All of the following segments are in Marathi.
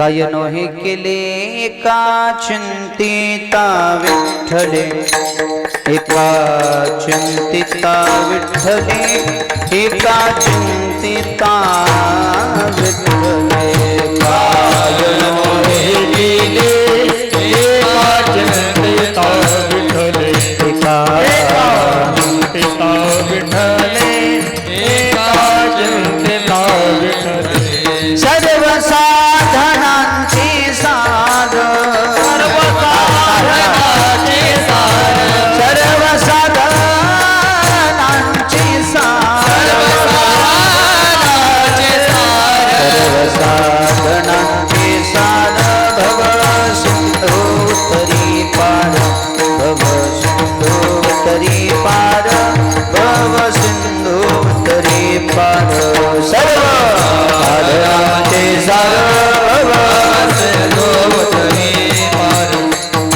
काय नोहे केले एका चिंतिता विठ्ठले, एका चिंतिता विठ्ठले, एका चिंतिता विठ्ठले. काय नोहे केले एका चिंतिता विठ्ठले, एका चिंतिता विठ्ठले, एका चिंतिता विठ्ठले. सर्व साधनांची साध, सर्व साधनांची साध, सर्व साधनांची साध, सर्व साधनांची साध. भव सिंधू तरी पार, भव सिंधू तरी पार, भव सिंधू तरी पार. सर्व साधनांचे सार, भव सिंधू तरी पार,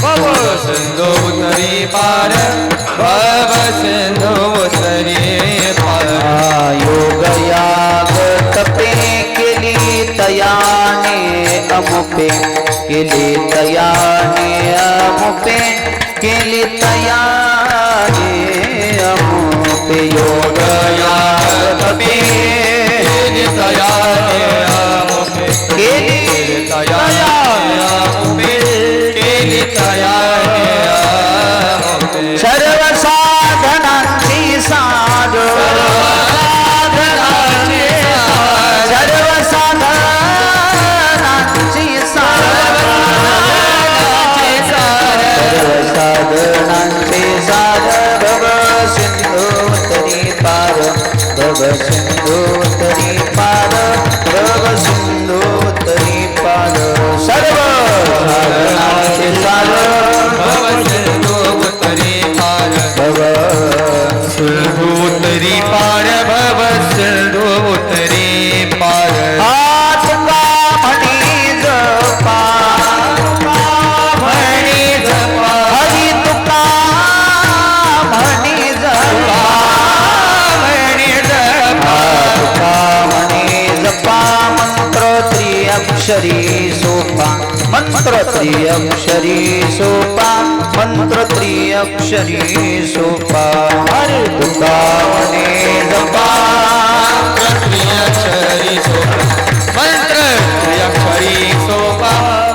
भव सिंधू तरी पार, भव सिंधू तरी पार. योग याग तपे केली तयाने अमुपे, केली तयाने अमुपे, केली तयाने अमुपे. योग याग तपे केली तयाने अमुपे, केली तयाने अमुपे, केली तयाने अमुपे. सर्व साधनांची साध, साधनांची साध, सर्व साधनांची साध, सर्व साधनांची साध. भव सिंधू तरी पार, भव सिंधू तरी पार, भव सिंधू तरी पार. सर्व साधनांची साध, भव सिंधू तरी पार, भव सिंधू तरी पार, भव सिंधू तरी पार. तुका म्हणी जपा, म्हणी जपा, हरी तुका म्हणी जपा, म्हणी जपा, तुका म्हणी जपा. मंत्र त्रिअक्षरी सोपा, मंत्र त्रिअक्षरी सोपा, मंत्र त्रिअक्षरी सोपा. हरे तुका म्हणे जपा, त्रिअक्षरी सोपा, मंत्र त्रिअक्षरी सोपा,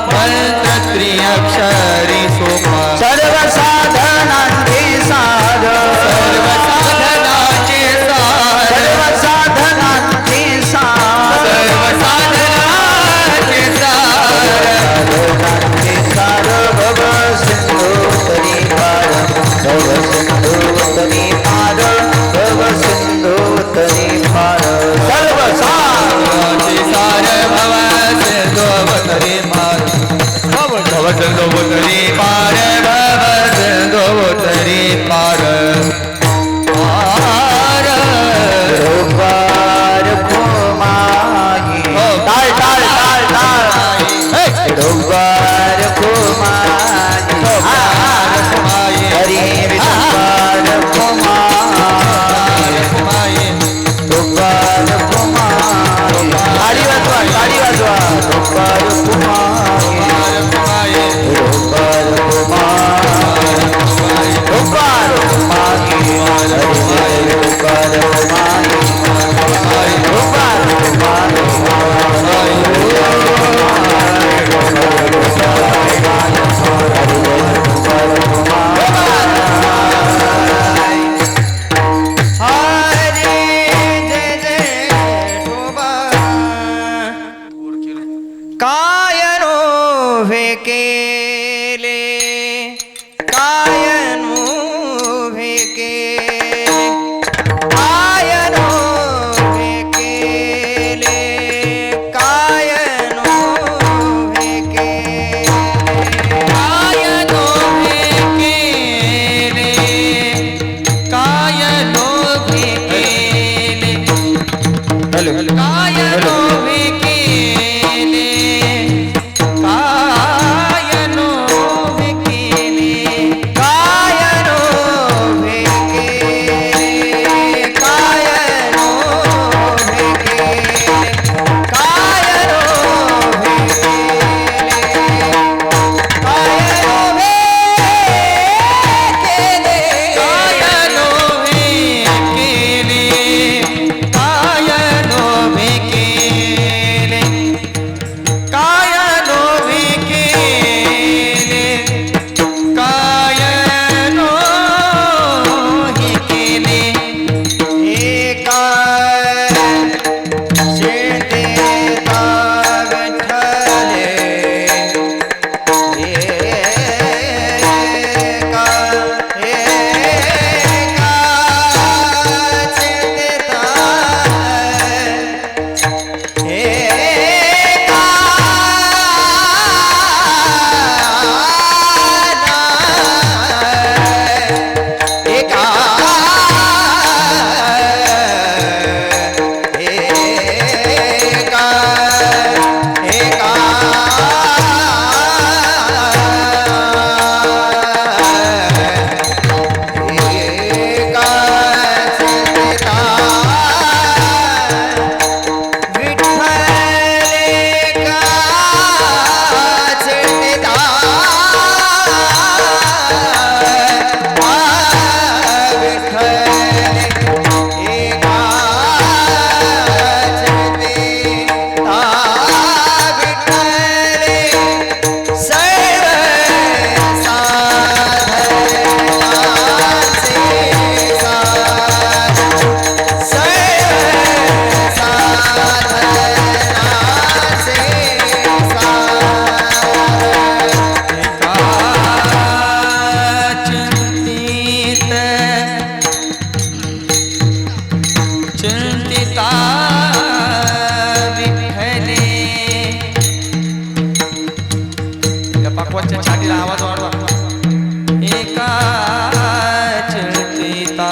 मंत्र त्रिअक्षरी सोपा. सर्व साधनांचे साध, सर्व साधनांचे साध, सर्व साधनांचे साध, सर्व साधनांचे साध, साधनांचे साध. भव सिंधू तरी पार, भव सिंधू तरी चिंतिता विठ्ठले. या पाकवाच्या छातीला आवाज वाढवा. एका चिंतिता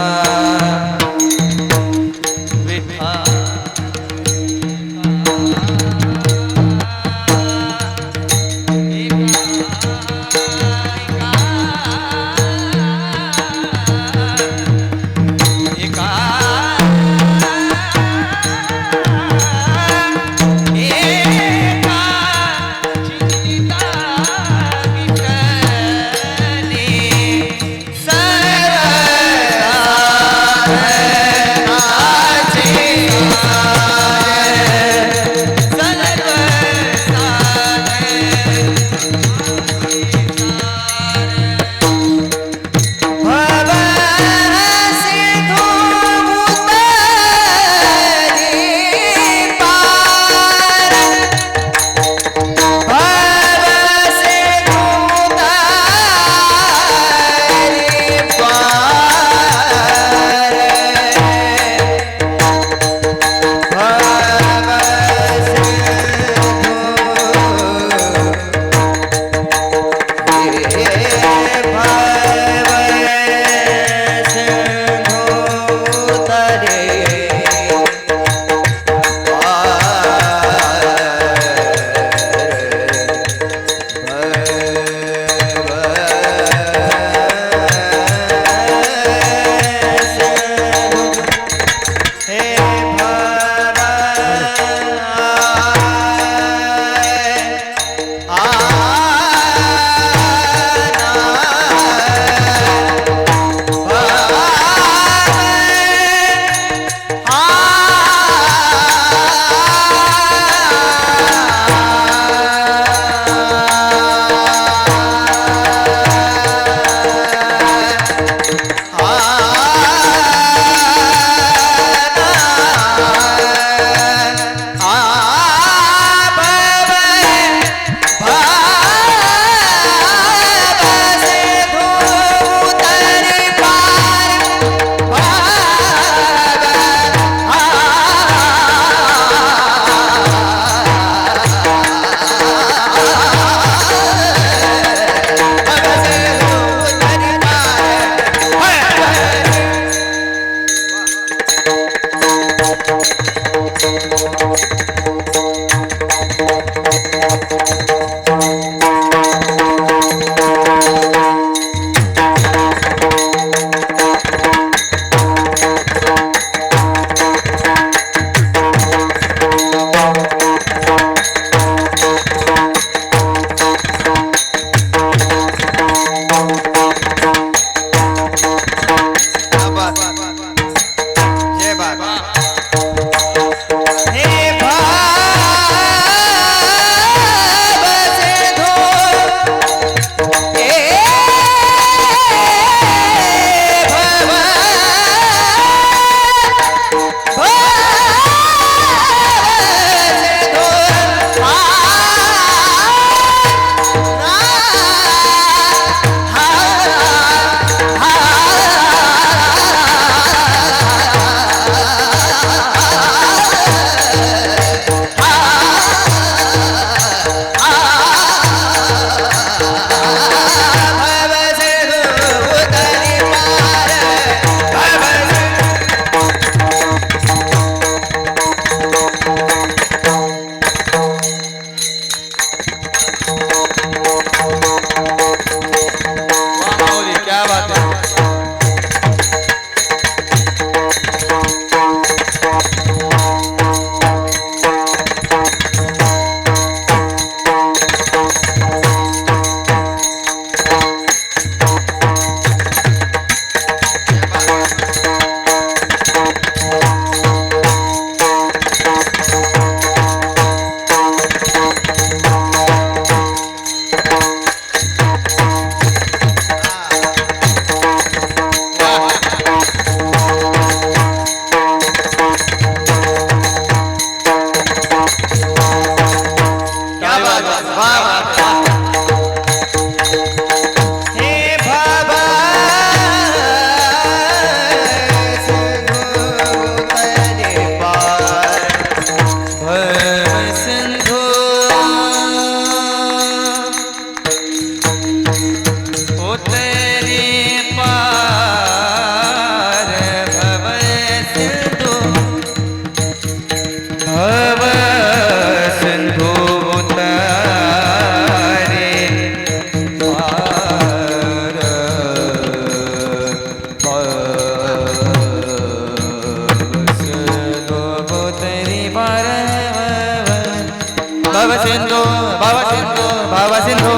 सिंधू भव सिंधू भव सिंधू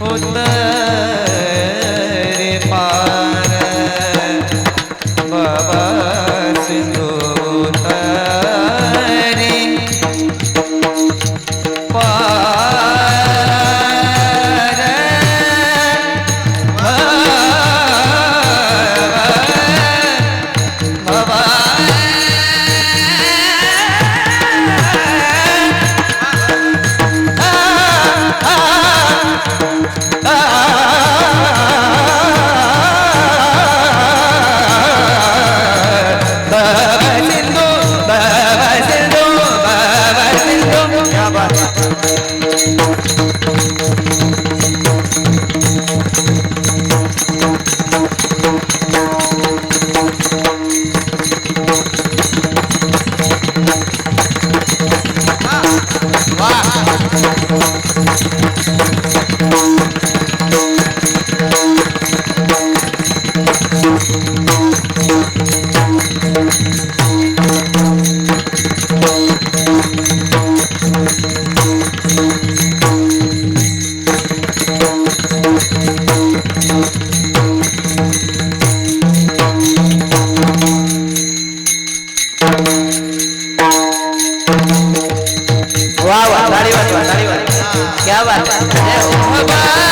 उतरे पार भव सिंधू उतरे पार भव वाह वाह ताली वाह क्या बात है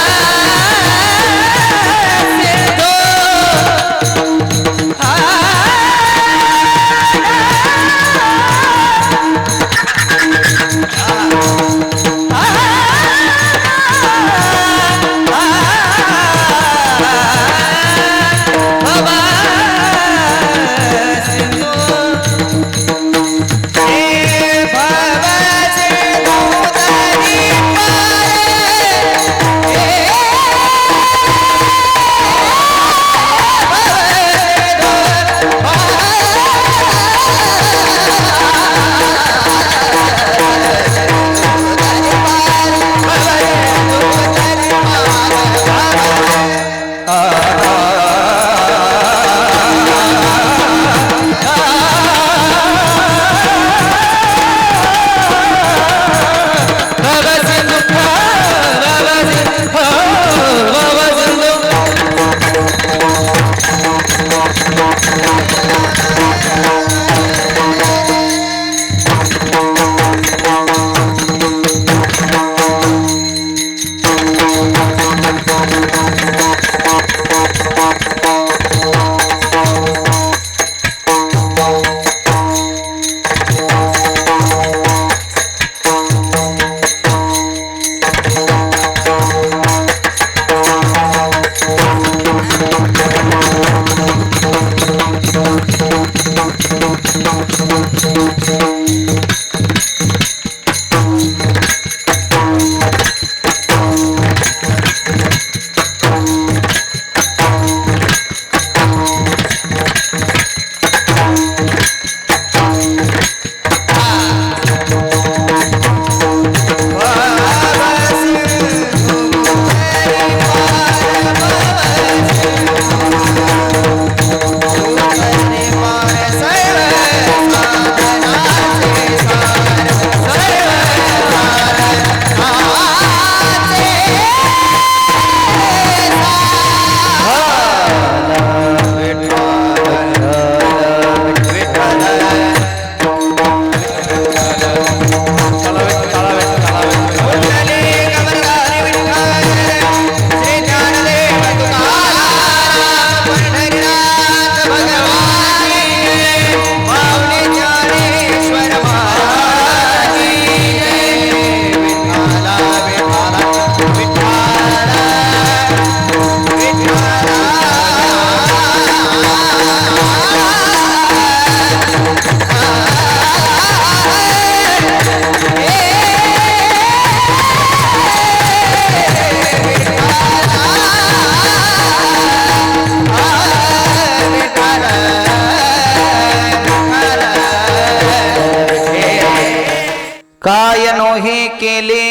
काय नोहे केले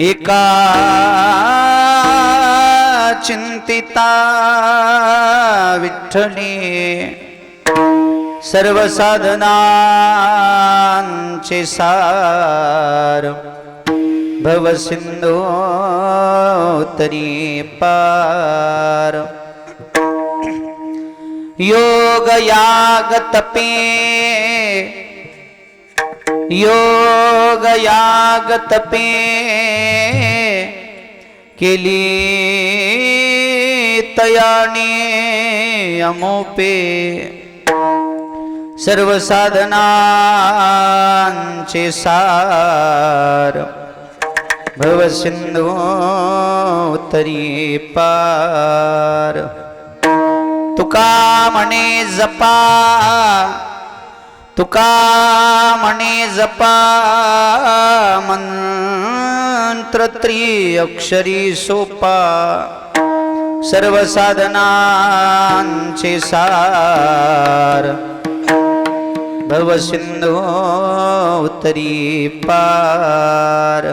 एका चिंतिता विठ्ठली सर्व साधनांचे सार भवसिंधू तरी पार योग याग तपे केली तयाने अमोपे सर्व साधनांचे सार भवसिंधू तरी पार तुका म्हणे जपा मंत्र त्रिअक्षरी सोपा सर्व साधनांचे सार भवसिंधू तरी पार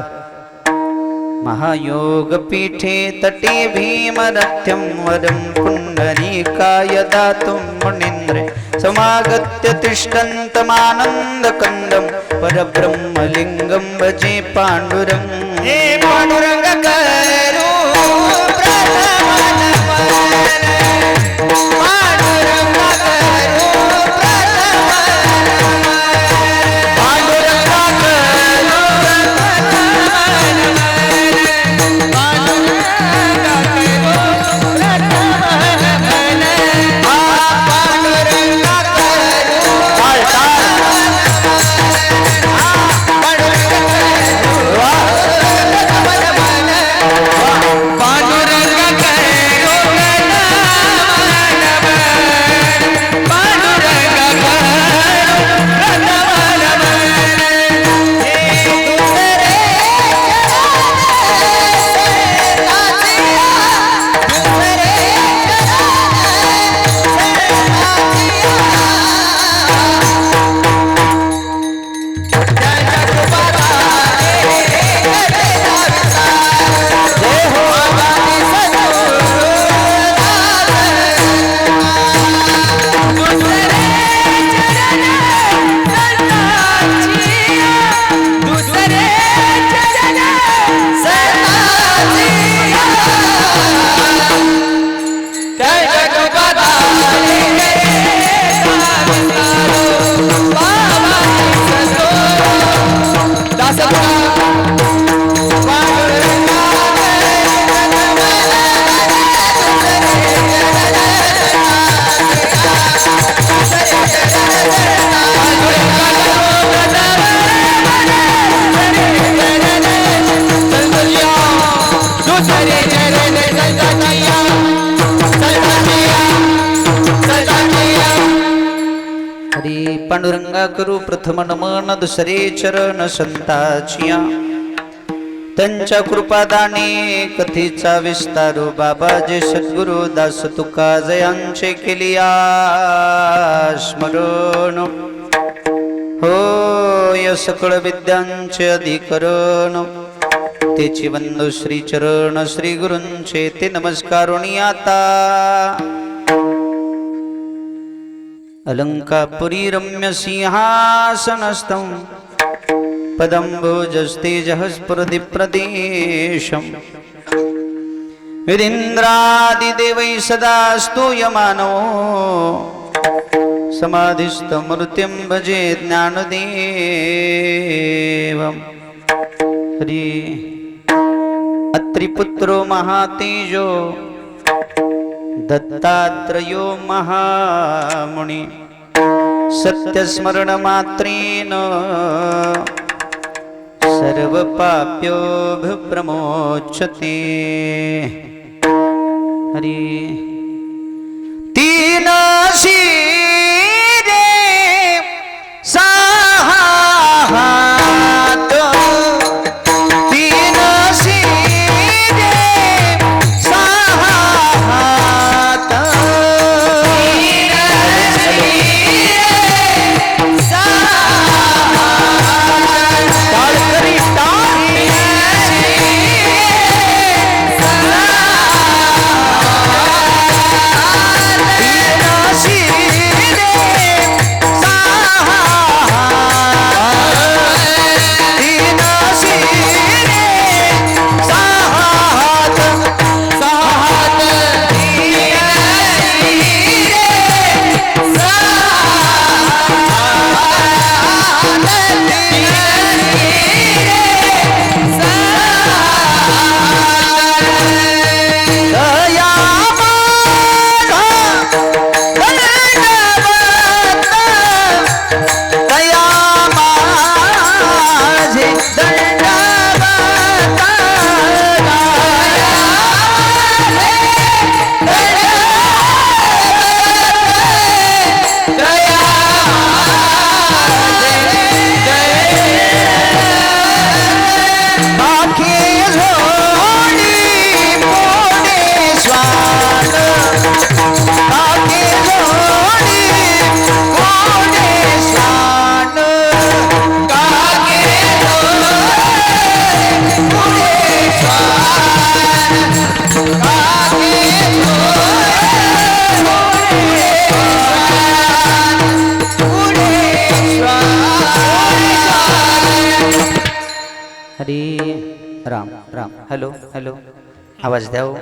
महायोग पीठे तटे भीमरथ्यं वरं पुंडरीकाय दातुं मुनीन्द्रे समागत्य तिष्ठन्तमानन्दकन्दं परब्रह्मलिङ्गं भजे पाण्डुरं हे पाण्डुरंग करो पांडुरंगा करू प्रथम नमन दुसरे चरण संताचिया त्यांच्या कृपादाने कथेचा विस्तारू बाबाजे सद्गुरु दास तुका जयांचे केलिया स्मरण हो या सकळ विद्यांचे अधिकरण तेची वंदू श्री चरण श्री गुरूंचे ते नमस्कारुणी आता अलंकापुरी रम्य सिंहासनस्थं पदम्भोजस्तेजःस्फुरदिप्रदेशं विरीन्द्रादिदेवैः सदा स्तूयमानो समाधिस्थमूर्तिं भजे ज्ञानदेवं हरि अत्रिपुत्रो महातेजो दत्तात्रेयो महामुनि सत्यस्मरण मात्रेन सर्वपाप्योऽभिप्रमोच्यते हरि तीन शिरे साहात तीन शिरे साहात सी राम हॅलो हॅलो आवाज द्या हो.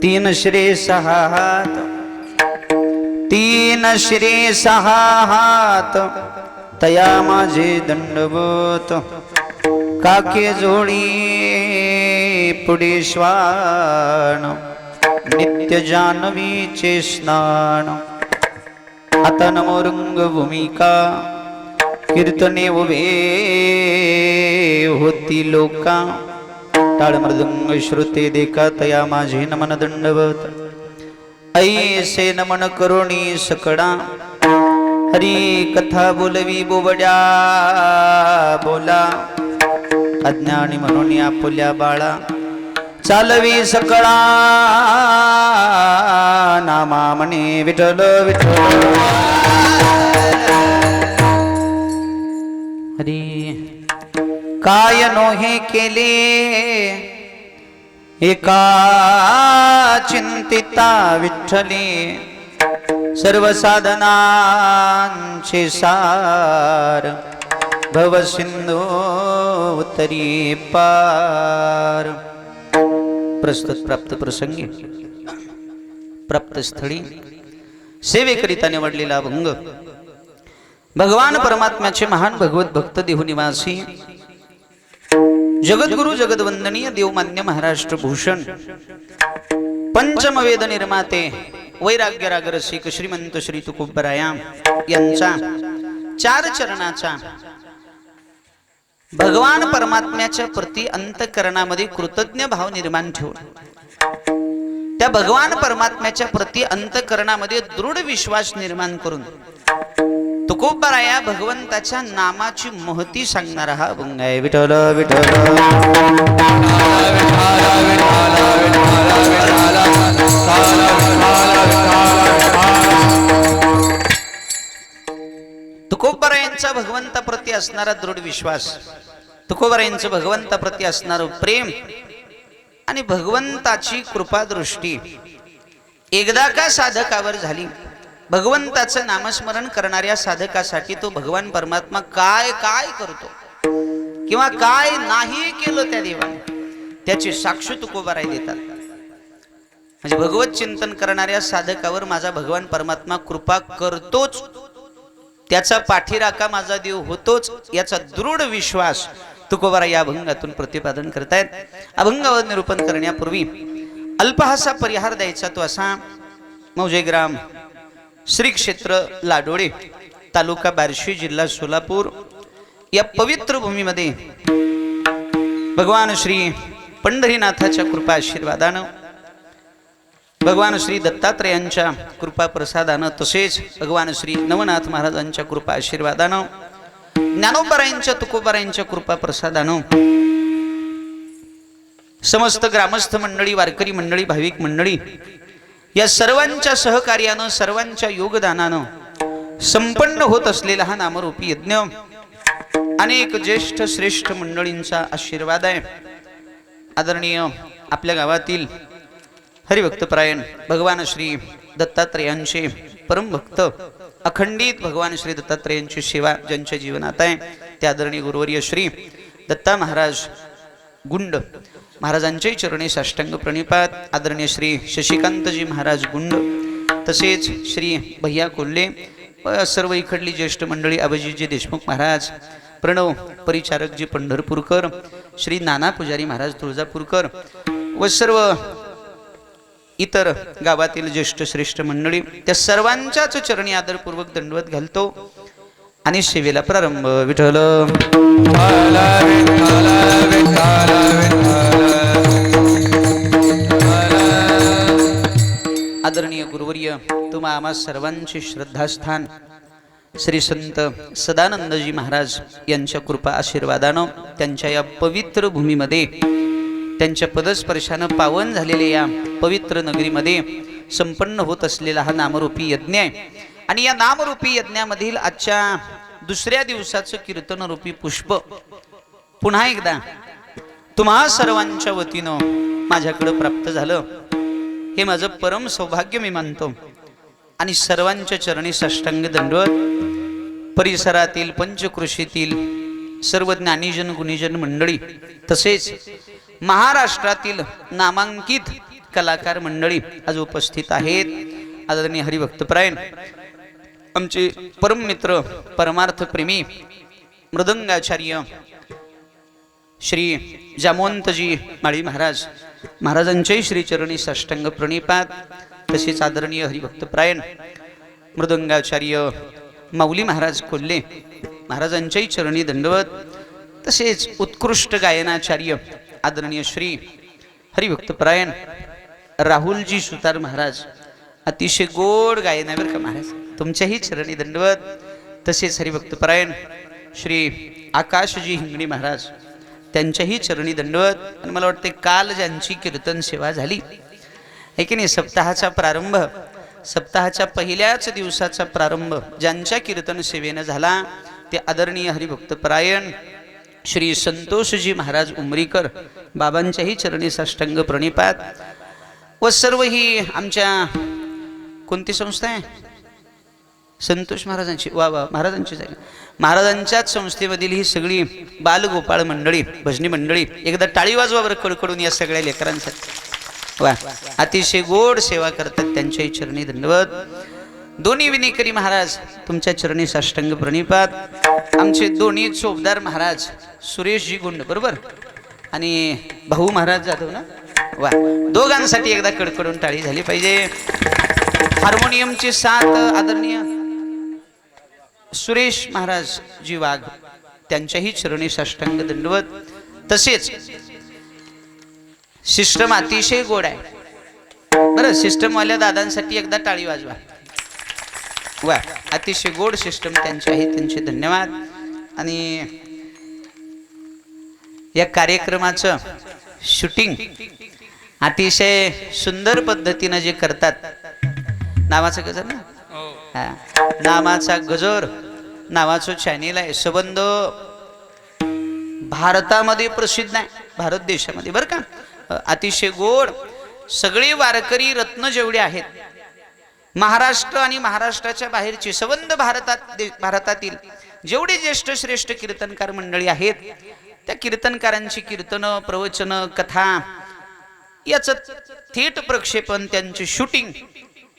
तीन श्री सहा हात, तीन श्री सहा हात, तया माझे दंडवत. काके जोडी पुढे श्वान, नित्य जान्हवीचे स्नान. आता नमो रंगभूमिका, कीर्तने उभे होती लोका. टाळ मृदंग श्रुते देखा, तया माझे नमन दंडवत. ऐसे नमन करुणी सकळा, हरी कथा बोलवी बोबड्या बोला. अज्ञानी म्हणून आपुल्या बाळा, चालवी सकळा नामा म्हणे विठ्ठल विठ्ठल. हरी काय नोहे केले एका चिंतिता विठ्ठली. सर्व साधनांचे सार, भव सिंधू उतरी पार. प्रस्तुत प्राप्त प्रसंगी प्राप्त स्थळी सेवेकरिता निवडलेला अभंग भगवान परमात्म्याचे महान भगवत भक्त देहुनिवासी जगद्गुरु जगदवंदनीय देवमान्य महाराष्ट्र भूषण पंचमवेद निर्माते वैराग्य रागरसिक श्रीमंत श्री तुकोबराया यांचा चार चरणाचा भगवान परमात्म्याच्या प्रति अंतःकरणामध्ये कृतज्ञ भाव निर्माण ठेवून त्या भगवान परमात्म्याच्या प्रति अंतःकरणामध्ये दृढ विश्वास निर्माण करून तुकोबराया भगवंताच्या नामाची महती सांगणारा हा अभंग आहे. विठ्ठल विठ्ठल तुकोबरायांचा भगवंताप्रती असणारा दृढ विश्वास, तुकोबरायांचं भगवंताप्रती असणारं प्रेम आणि भगवंताची कृपादृष्टी एकदा का साधकावर झाली, भगवंताचं नामस्मरण करणाऱ्या साधकासाठी तो भगवान परमात्मा काय काय करतो किंवा काय नाही केलं त्या देवाने, त्याची साक्ष तुकोबराय देतात. म्हणजे भगवत चिंतन करणाऱ्या साधकावर माझा भगवान परमात्मा कृपा करतोच, त्याचा पाठीराखा माझा देव होतोच, याचा दृढ विश्वास तुकोबराय या अभंगातून प्रतिपादन करतायत. अभंगावर निरूपण करण्यापूर्वी अल्पहासा परिहार द्यायचा तो असा. मौजेग्राम श्री क्षेत्र लाडोळे तालुका बार्शी जिल्हा सोलापूर या पवित्र भूमीमध्ये भगवान श्री पंढरीनाथाच्या कृपा आशीर्वादानं, भगवान श्री दत्तात्रेयांच्या कृपा प्रसादानं, तसेच भगवान श्री नवनाथ महाराजांच्या कृपा आशीर्वादानं, ज्ञानोबरायांच्या तुकोबरायांच्या कृपा प्रसादानं समस्त ग्रामस्थ मंडळी, वारकरी मंडळी, भाविक मंडळी या सर्वांच्या सहकार्यानं, सर्वांच्या योगदानानं संपन्न होत असलेला हा नामरूपी यज्ञ अनेक ज्येष्ठ श्रेष्ठ मंडळींचा आशीर्वाद आहे. आदरणीय आपल्या गावातील हरिभक्तपरायण भगवान श्री दत्तात्रेयांचे परमभक्त, अखंडित भगवान श्री दत्तात्रेयांची सेवा ज्यांच्या जीवनात आहे ते आदरणीय गुरुवर्य श्री दत्ता महाराज गुंड महाराजांच्या चरणी साष्टांग प्रणिपात. आदरणीय श्री शशिकांतजी महाराज गुंड, तसेच श्री भैया कोल्हे, सर्व इकडली ज्येष्ठ मंडळी, अभिजीतजी देशमुख महाराज, प्रणव परिचारकजी पंढरपूरकर, श्री नाना पुजारी महाराज तुळजापूरकर व सर्व इतर गावातील ज्येष्ठ श्रेष्ठ मंडळी, त्या सर्वांच्याच चरणी आदरपूर्वक दंडवत घालतो आणि सेवेला प्रारंभ. विठ्ठल आदरणीय गुरुवर्य तुम्हा आम्हा सर्वांचे श्रद्धास्थान श्री संत सदानंदजी महाराज यांच्या कृपा आशीर्वादानं, त्यांच्या या पवित्र भूमीमध्ये, त्यांच्या पदस्पर्शानं पावन झालेल्या या पवित्र नगरीमध्ये संपन्न होत असलेला हा नामरूपी यज्ञ आहे. आणि या नामरूपी यज्ञामधील आजच्या दुसऱ्या दिवसाचं कीर्तनरूपी पुष्प पुन्हा एकदा तुम्हा सर्वांच्या वतीनं माझ्याकडे प्राप्त झालं. हे माझं परम सौभाग्य मी मानतो आणि सर्वांच्या चरणी साष्टांग दंडवत. परिसरातील पंचकृषीतील सर्व ज्ञानीजन गुणीजन मंडळी, तसेच महाराष्ट्रातील नामांकित कलाकार मंडळी आज उपस्थित आहेत। आदरणीय हरिभक्तपरायण आमचे परम मित्र परमार्थ प्रेमी मृदंगाचार्य श्री जामवंतजी माळी महाराज महाराजांचे श्री चरणी साष्टांग प्रणिपात, तसेच आदरणीय हरिभक्तपरायण मृदंगाचार्य माऊली महाराज कोल्हे महाराजांच्याही चरणी दंडवत, तसेच उत्कृष्ट गायनाचार्य आदरणीय श्री हरिभक्तपरायण राहुलजी सुतार महाराज, अतिशय गोड गायनावर का महाराज तुमच्याही चरणी दंडवत, तसेच हरिभक्तपरायण श्री आकाशजी हिंगणी महाराज त्यांच्याही चरणी दंडवत। आणि मला वाटते काल ज्यांची कीर्तन सेवा झाली आहे की नाही, सप्ताहाचा प्रारंभ, सप्ताहाच्या पहिल्याच दिवसाचा प्रारंभ ज्यांच्या कीर्तन सेवेनं झाला ते आदरणीय हरिभक्तपरायण श्री संतोषजी महाराज उमरीकर बाबांच्याही चरणी साष्टांग प्रणिपात। व सर्व ही आमच्या कोणती संस्था आहे, संतोष महाराजांची, वा वा महाराजांची जागा, महाराजांच्याच संस्थेमधील ही सगळी बालगोपाळ मंडळी भजनी मंडळी, एकदा टाळी वाजवावर कडकडून या सगळ्या लेकरांसाठी वा अतिशय गोड सेवा करतात, त्यांच्याही चरणी दंडवत। दोन्ही विनेकरी महाराज तुमच्या चरणी साष्टांग प्रणिपात। आमचे दोन्ही चोपदार महाराज सुरेशजी गुंड बरोबर आणि भाऊ महाराज जाधव ना, वा दोघांसाठी एकदा कडकडून टाळी झाली पाहिजे। हार्मोनियमची साथ आदरणीय सुरेश महाराज जी वाघ त्यांच्याही चरणी साष्टांग दंडवत। तसेच सिस्टम अतिशय गोड आहे बरं, सिस्टमवाल्या दादांसाठी एकदा टाळी वाजवा, वा अतिशय गोड सिस्टम त्यांचे आहे, त्यांचे धन्यवाद। आणि या कार्यक्रमाचं शूटिंग अतिशय सुंदर पद्धतीनं जे करतात, नावाचं गजर ना, हा नामाचा गजर नावाचं चॅनेल आहे, संबंध भारतामध्ये प्रसिद्ध आहे, भारत देशामध्ये बरं का, अतिशय गोड सगळे वारकरी रत्न जेवढे आहेत महाराष्ट्र आणि महाराष्ट्राच्या बाहेरचे संबंध भारतातील जेवढे ज्येष्ठ श्रेष्ठ कीर्तनकार मंडळी आहेत त्या कीर्तनकारांची कीर्तन प्रवचन कथा याचं थेट प्रक्षेपण त्यांचे शूटिंग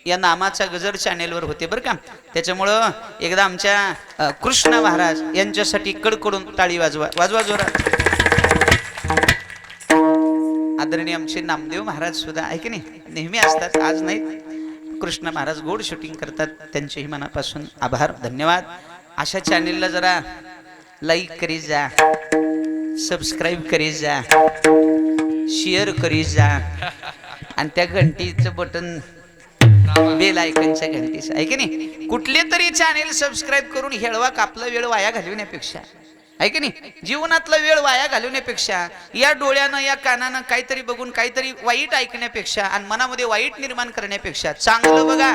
या नामाचा गजर चॅनेलवर होते बरं का। त्याच्यामुळं एकदा आमच्या कृष्ण महाराज यांच्यासाठी कडकडून टाळी वाजवा, वाजवा जोरात। आदरणीय आमचे नामदेव महाराज सुद्धा आहे की नाही, नेहमी असतात, आज नाहीत, कृष्ण महाराज गोड शूटिंग करतात, त्यांचेही मनापासून आभार धन्यवाद। अशा चॅनेलला जरा लाईक करीत जा, सबस्क्राईब करीत जा, शेअर करीत जा आणि त्या घंटीचं बटन बेल आयकॉनच्या घंटीचं आहे की नाही, कुठले तरी चॅनेल सबस्क्राईब करून हेळवा कापला वेळ वाया घालवण्यापेक्षा आहे की नाही, जीवनातला वेळ वाया घालवण्यापेक्षा या डोळ्यानं या कानानं काहीतरी बघून काहीतरी वाईट ऐकण्यापेक्षा आणि मनामध्ये वाईट निर्माण करण्यापेक्षा चांगलं बघा,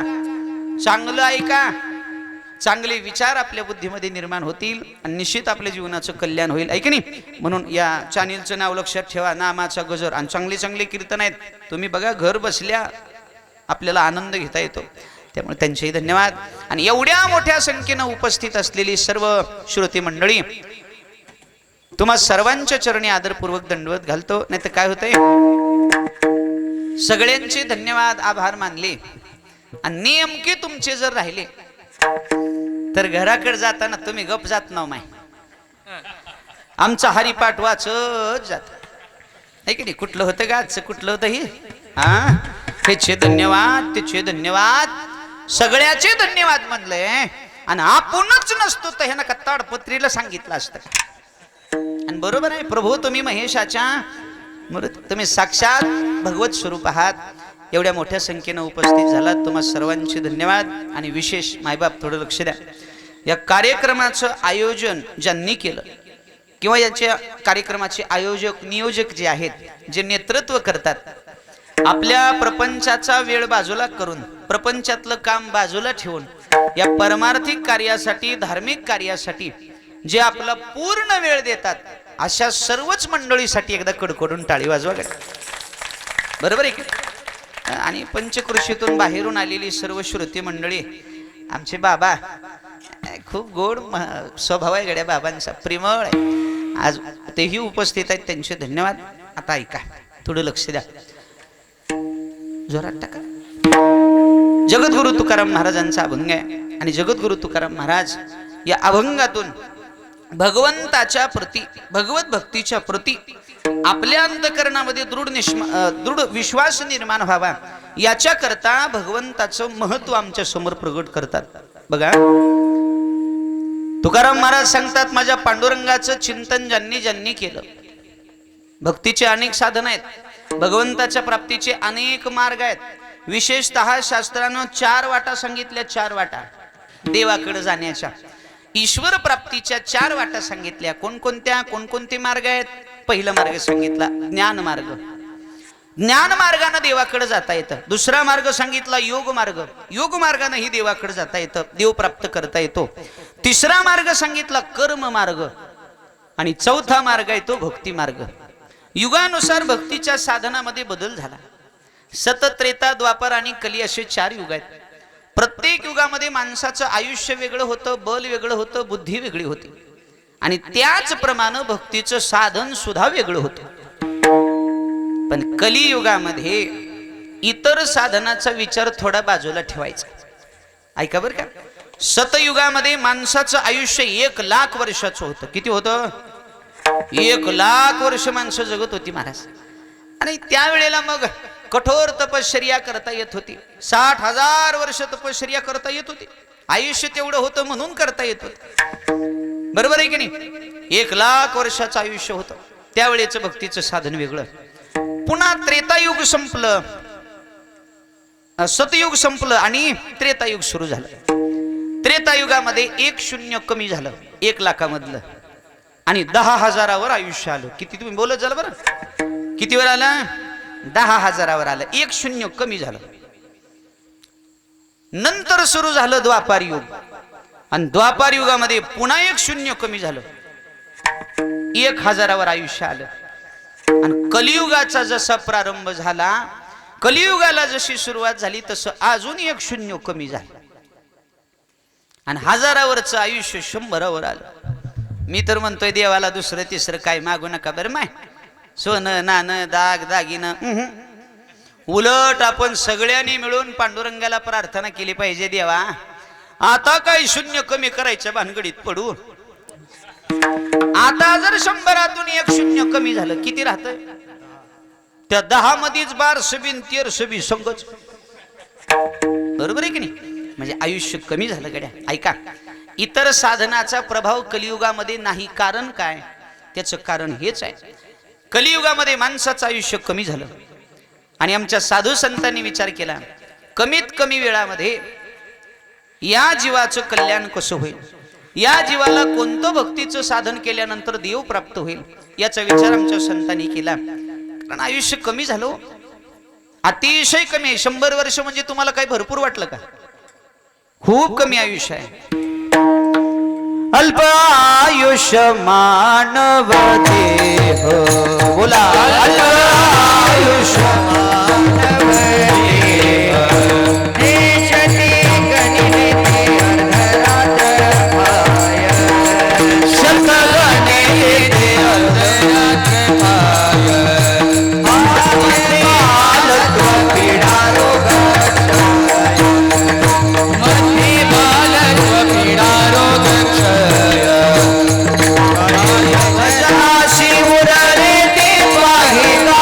चांगलं ऐका, चांगले विचार आपल्या बुद्धीमध्ये निर्माण होतील आणि निश्चित आपल्या जीवनाचं कल्याण होईल आहे की नाही। म्हणून या चॅनेलचं नाव लक्षात ठेवा, नामाचा गजर, आणि चांगले चांगले कीर्तन आहेत, तुम्ही बघा, घर बसल्या आपल्याला आनंद घेता येतो, त्यामुळे त्यांचेही धन्यवाद। आणि एवढ्या मोठ्या संख्येनं उपस्थित असलेली सर्व श्रोते मंडळी तुम्हा सर्वांच्या चरणी आदरपूर्वक दंडवत घालतो। नाही तर काय होतंय, सगळ्यांचे धन्यवाद आभार मानले आणि नेमके तुमचे जर राहिले तर घराकडे जाताना तुम्ही गप जात नाव माय, आमचा हरिपाठ वाचत जात आहे की नाही, कुठलं होतं गाचं, कुठलं होतं हे, हा त्याचे धन्यवाद, त्याचे धन्यवाद, सगळ्याचे धन्यवाद म्हणलंय आणि आपणच नसतो तर ह्यानं का ताडपत्रीला सांगितलं असतं। आणि बरोबर आहे, प्रभू तुम्ही महेशाच्या तुम्ही साक्षात भगवत स्वरूप आहात, एवढ्या मोठ्या संख्येनं उपस्थित झालात, तुम्हा सर्वांचे धन्यवाद। आणि विशेष मायबाप थोडं लक्ष द्या, या कार्यक्रमाचं आयोजन ज्यांनी केलं किंवा याच्या कार्यक्रमाचे आयोजक नियोजक जे आहेत, जे नेतृत्व करतात, आपल्या प्रपंचाचा वेळ बाजूला करून प्रपंचातलं काम बाजूला ठेवून या परमार्थिक कार्यासाठी धार्मिक कार्यासाठी जे आपला पूर्ण वेळ देतात अशा सर्वच मंडळीसाठी एकदा कडकडून टाळी वाजवा, बरोबर आहे की। आणि पंचकृषीतून बाहेरून आलेली सर्व श्रोते मंडळी, आमचे बाबा खूप गोड स्वभाव आहे गड्या बाबांचा, प्रेमळ आहे, आज तेही उपस्थित आहेत, त्यांचे धन्यवाद। आता ऐका, थोडं लक्ष द्या, जोरात टाका. जगद्गुरु तुकाराम महाराजांचा अभंग आहे आणि जगद्गुरु तुकाराम महाराज या अभंगातून भगवंताच्या प्रती, भगवत भक्तीच्या प्रती आपल्या अंतकरणामध्ये दृढ विश्वास निर्माण व्हावा याच्या करता भगवंताचं महत्व आमच्या समोर प्रगट करतात. बघा, तुकाराम महाराज सांगतात, माझ्या पांडुरंगाचं चिंतन ज्यांनी ज्यांनी केलं, भक्तीचे अनेक साधन आहेत, भगवंताच्या प्राप्तीचे अनेक मार्ग आहेत. विशेषतः शास्त्रानं 4 वाटा सांगितल्या, 4 वाटा देवाकडे जाण्याच्या, ईश्वर प्राप्तीच्या 4 वाटा सांगितल्या. कोणकोणत्या, कोणकोणते मार्ग आहेत? पहिला मार्ग सांगितला ज्ञान मार्ग, ज्ञान मार्गाने देवाकडे जाता येतं. दुसरा मार्ग सांगितला योग मार्ग, योग मार्गानेही देवाकडे जाता येतं, देव प्राप्त करता येतो. तिसरा मार्ग सांगितला कर्म मार्ग आणि चौथा मार्ग आहे तो भक्ती मार्ग. युगानुसार भक्तीच्या साधनामध्ये बदल झाला. सतत्रेता, द्वापर आणि कली असे 4 युग आहेत. प्रत्येक युगामध्ये माणसाचं आयुष्य वेगळं होतं, बल वेगळं होतं, बुद्धी वेगळी होती आणि त्याचप्रमाणे भक्तीचं साधन सुद्धा वेगळं होतं. पण कलियुगामध्ये इतर साधनाचा विचार थोडा बाजूला ठेवायचा. ऐका बरं का, सतयुगामध्ये माणसाचं आयुष्य 1,00,000 वर्षाचं होतं. किती होतं? 1,00,000 वर्ष माणसं जगत होती महाराज. आणि त्यावेळेला मग कठोर तपश्चर्या करता येत होती. 60,000 वर्ष तपश्चर्या करता येत होती. आयुष्य तेवढं होतं म्हणून करता येत होतं. बरोबर आहे की नाही? 1,00,000 वर्षाचं आयुष्य होतं. त्यावेळेचं भक्तीचं साधन वेगळं. पुन्हा त्रेतायुग संपलं, सतयुग संपलं आणि त्रेतायुग सुरू झालं. त्रेतायुगामध्ये 1 शून्य कमी झालं 1,00,000 आणि 10,000वर आयुष्य आलं. किती तुम्ही बोलत झालं बरं? कितीवर आलं? 10,000वर आलं. 1 शून्य कमी झालं. नंतर सुरू झालं द्वापार युग आणि द्वापार युगामध्ये पुन्हा 1 शून्य कमी झालं, 1,000वर आयुष्य आलं. आणि कलियुगाचा जसा प्रारंभ झाला, कलियुगाला जशी सुरुवात झाली तसं अजून 1 शून्य कमी झालं आणि 1000वरचं आयुष्य 100वर आलं. मी तर म्हणतोय देवाला दुसरं तिसरं काय मागू नका बरं. माय सोनं नाणं दाग दागिनं, उलट आपण सगळ्यांनी मिळून पांडुरंगाला प्रार्थना केली पाहिजे, देवा आता काही शून्य कमी करायच्या भानगडीत पडू. आता जर 100तून 1 शून्य कमी झालं, किती राहतंय? त्या 10 मध्येच 12 बिन 13 संगच. बरोबर आहे की नाही? म्हणजे आयुष्य कमी झालं गड्या. ऐका, इतर साधनाचा प्रभाव कलियुगामध्ये नाही. कारण काय? त्याचं कारण हेच आहे, कलियुगामध्ये माणसाचं आयुष्य कमी झालं आणि आमच्या साधू संतांनी विचार केला, कमीत कमी वेळामध्ये या जीवाचं कल्याण कसं होईल, या जीवाला कोणतं भक्तीचं साधन केल्यानंतर देव प्राप्त होईल, याचा विचार आमच्या संतांनी केला. कारण आयुष्य कमी झालं, अतिशय कमी आहे. 100 वर्ष म्हणजे तुम्हाला काही भरपूर वाटलं का? खूप कमी आयुष्य आहे. अल्प आयुष्य मानव देह, बोला अल्प आयुष्य मानव देह, देशते गणिते अर्धरात्र पाय, शतगणिते अर्धरात्र पाय, बालत्व पीडा रोग क्षय, मध्ये बालत्व पीडा रोग क्षय, भजनाशी मुरारे ते पाहिला,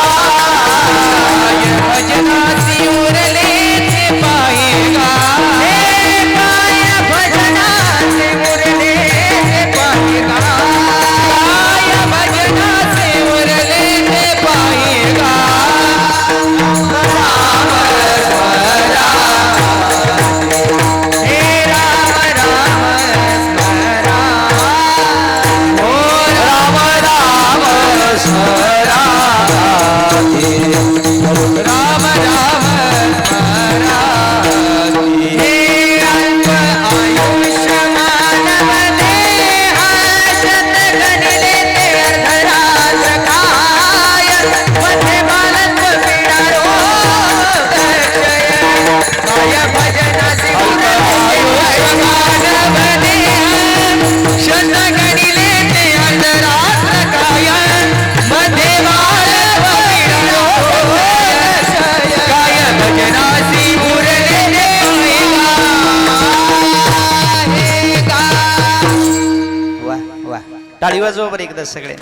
टाळी वाजवा बरं एकदा सगळे.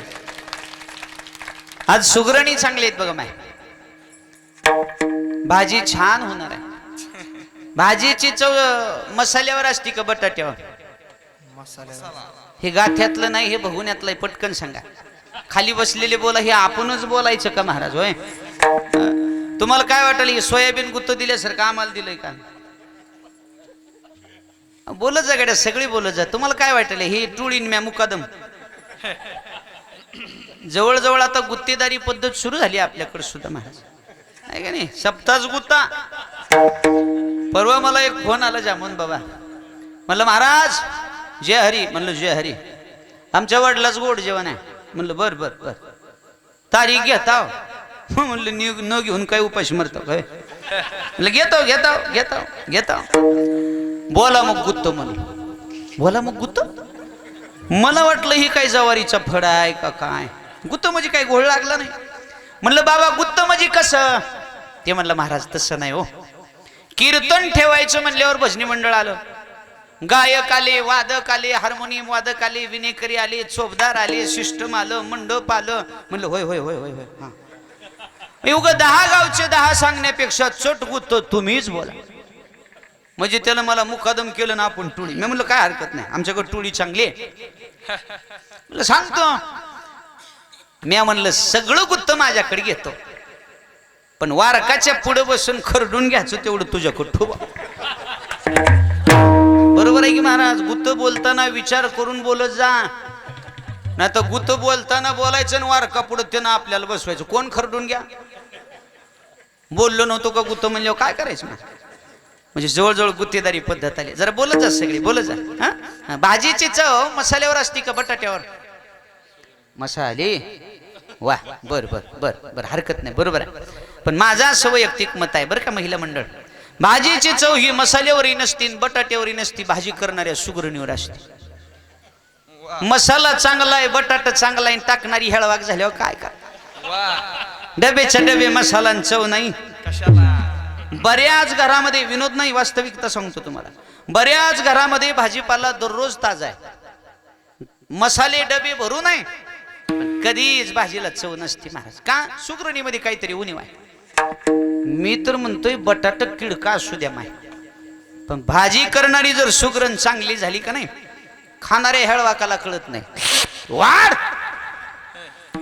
आज सुगरणी चांगली आहेत बघा माय. भाजी छान होणार आहे. भाजीची चव मसाल्यावर असती का बटाट्यावर? हे गाथ्यातलं नाही, हे भगुन्यातलं. पटकन सांगा. खाली बसलेले बोला, हे आपणच बोलायचं का महाराज? होय, तुम्हाला काय वाटलं? सोयाबीन गुत्त दिल्यासारखं आम्हाला दिलंय का? बोलत जा गड्या, सगळी बोलत जा. तुम्हाला काय वाटलं? हे टुळीन म्या मुकादम. जवळजवळ आता गुत्तेदारी पद्धत सुरू झाली आपल्याकडे सुद्धा महाराज, आहे का नाही? सप्ताच गुत्ता. परवा मला एक फोन आला जामून बाबा, म्हणलं महाराज जय हरी. म्हणलं जय हरी. आमच्या वडिलाच गोड जेवण आहे. म्हणलं बर बर बर. तारीख घेता? म्हणलं न घेऊन काय उपाशी मरतो काय? म्हणलं घेतो घेतो घेतो घेतो. बोला मग गुत्त. म्हणलं बोला मग गुत्त. मला वाटलं ही काय जवारीचा फड आहे का काय? गुत्त म्हणजे काय घोळ लागला नाही? म्हणलं बाबा गुत्त म्हणजे कसं? ते म्हणलं महाराज तसं नाही हो. कीर्तन ठेवायचं म्हणल्यावर भजनी मंडळ आलं, गायक आले, वादक आले, हार्मोनियम वादक आले, विनेकरी आले, चोपदार आले, सिस्टम आलं, मंडप आलं. म्हणलं होय होय होय होय होय. हा, उगा 10 गावचे 10 सांगण्यापेक्षा चट गुत्त तुम्हीच बोला. म्हणजे त्याला मला मुकादम केलं ना आपण टुळी. मी म्हणलं काय हरकत नाही, आमच्याकडे टुळी चांगली आहे. म्हणलं सांगतो. मी म्हणलं सगळं गुत्त माझ्याकडे घेतो, पण वारकाच्या पुढे बसून खरडून घ्यायचं तेवढं तुझ्याकडं ठेवा. बरोबर आहे की महाराज? गुत्त बोलताना विचार करून बोलत जा, नाही तर गुत्त बोलताना बोलायचं आणि वारका पुढे त्यानं आपल्याला बसवायचं. कोण खरडून घ्या? बोललो नव्हतो का गुत्त म्हणल्यावर काय करायचं? म्हणजे जवळजवळ गुत्तेदारी पद्धत आली. जरा बोलत जा सगळी, बोलत जा. हा, भाजीची चव मसाल्यावर असती का बटाट्यावर? मसाले. वा, बर बर बर बर, हरकत नाही, बरोबर आहे. पण माझं असं वैयक्तिक मत आहे बरं का महिला मंडळ, भाजीची चव ही मसाल्यावरही नसती, बटाट्यावरही नसती, भाजी करणाऱ्या सुगरणीवर असते. मसाला चांगला आहे, बटाटा चांगला आहे, टाकणारी हेळवाक झाल्यावर काय का? डबेच्या डबे मसाला चव नाही. बऱ्याच घरामध्ये, विनोद नाही वास्तविकता सांगतो तुम्हाला, बऱ्याच घरामध्ये भाजीपाला दररोज ताजा आहे, मसाले डबे भरू नये, कधीच भाजीला चव नसते महाराज. का? सुगरणीमध्ये काहीतरी उणीव आहे. मी तर म्हणतोय बटाटा किडका असू द्या माय, पण भाजी करणारी जर सुगरण चांगली झाली का नाही, खाणाऱ्या हेळवाकाला कळत नाही. वाढ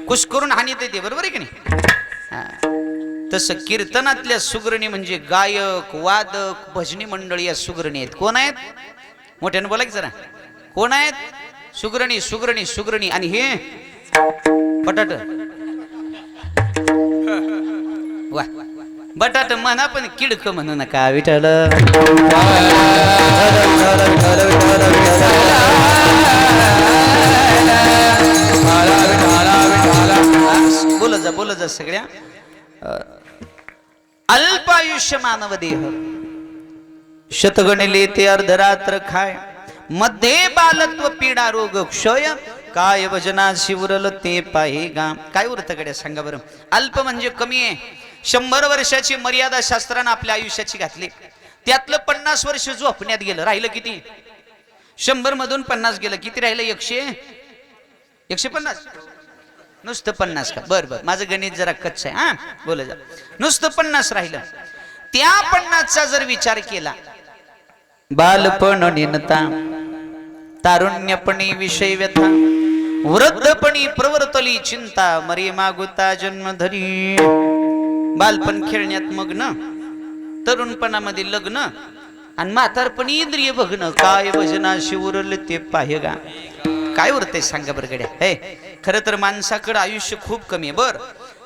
कुस करून हानी देते. बरोबर आहे की नाही? तसं कीर्तनातल्या सुगरणी म्हणजे गायक, वादक, भजनी मंडळी या सुगरणी आहेत. कोण आहेत? मोठ्यानं बोला की जरा. कोण आहेत? सुगरणी सुगरणी सुगरणी. आणि हे बटाट, वा, बटाट म्हणा पण किडक म्हणू नका. विठ्ठल बोलत जा बोलत जा सगळ्या. अल्पायुष्य मानव देह, शतगणले ते अर्धरात्र खाय, मध्ये बालत्व पीडा रोग क्षय, काय वजना शिवरल ते पाहे गा. काय उरत गड्या सांगा बरं? अल्प म्हणजे कमी आहे. 100 वर्षाची मर्यादा शास्त्रानं आपल्या आयुष्याची घातली, त्यातलं 50 वर्ष झोपण्यात गेलं. राहिलं किती? 100 मधून 50 गेलं, किती राहिलं? 150. नुसतं 50 का? बर बर, माझं गणित जरा कच्च आहे. हा, बोला जा. नुसतं 50 राहिलं. त्या 50चा जर विचार केला, बालपण निनता, तारुण्यपणी विषय व्यथा, वृद्धपणी प्रवर्तली चिंता, मरे मागुता जन्मधरी. बालपण खेळण्यात मग्न, तरुणपणामध्ये लग्न, आणि म्हातारपणी इंद्रिय बघणं, काय भजना शिवरल ते पाहे गा. काय उरते सांगा बरं गड्या? हे खरं तर माणसाकडे आयुष्य खूप कमी आहे. बर,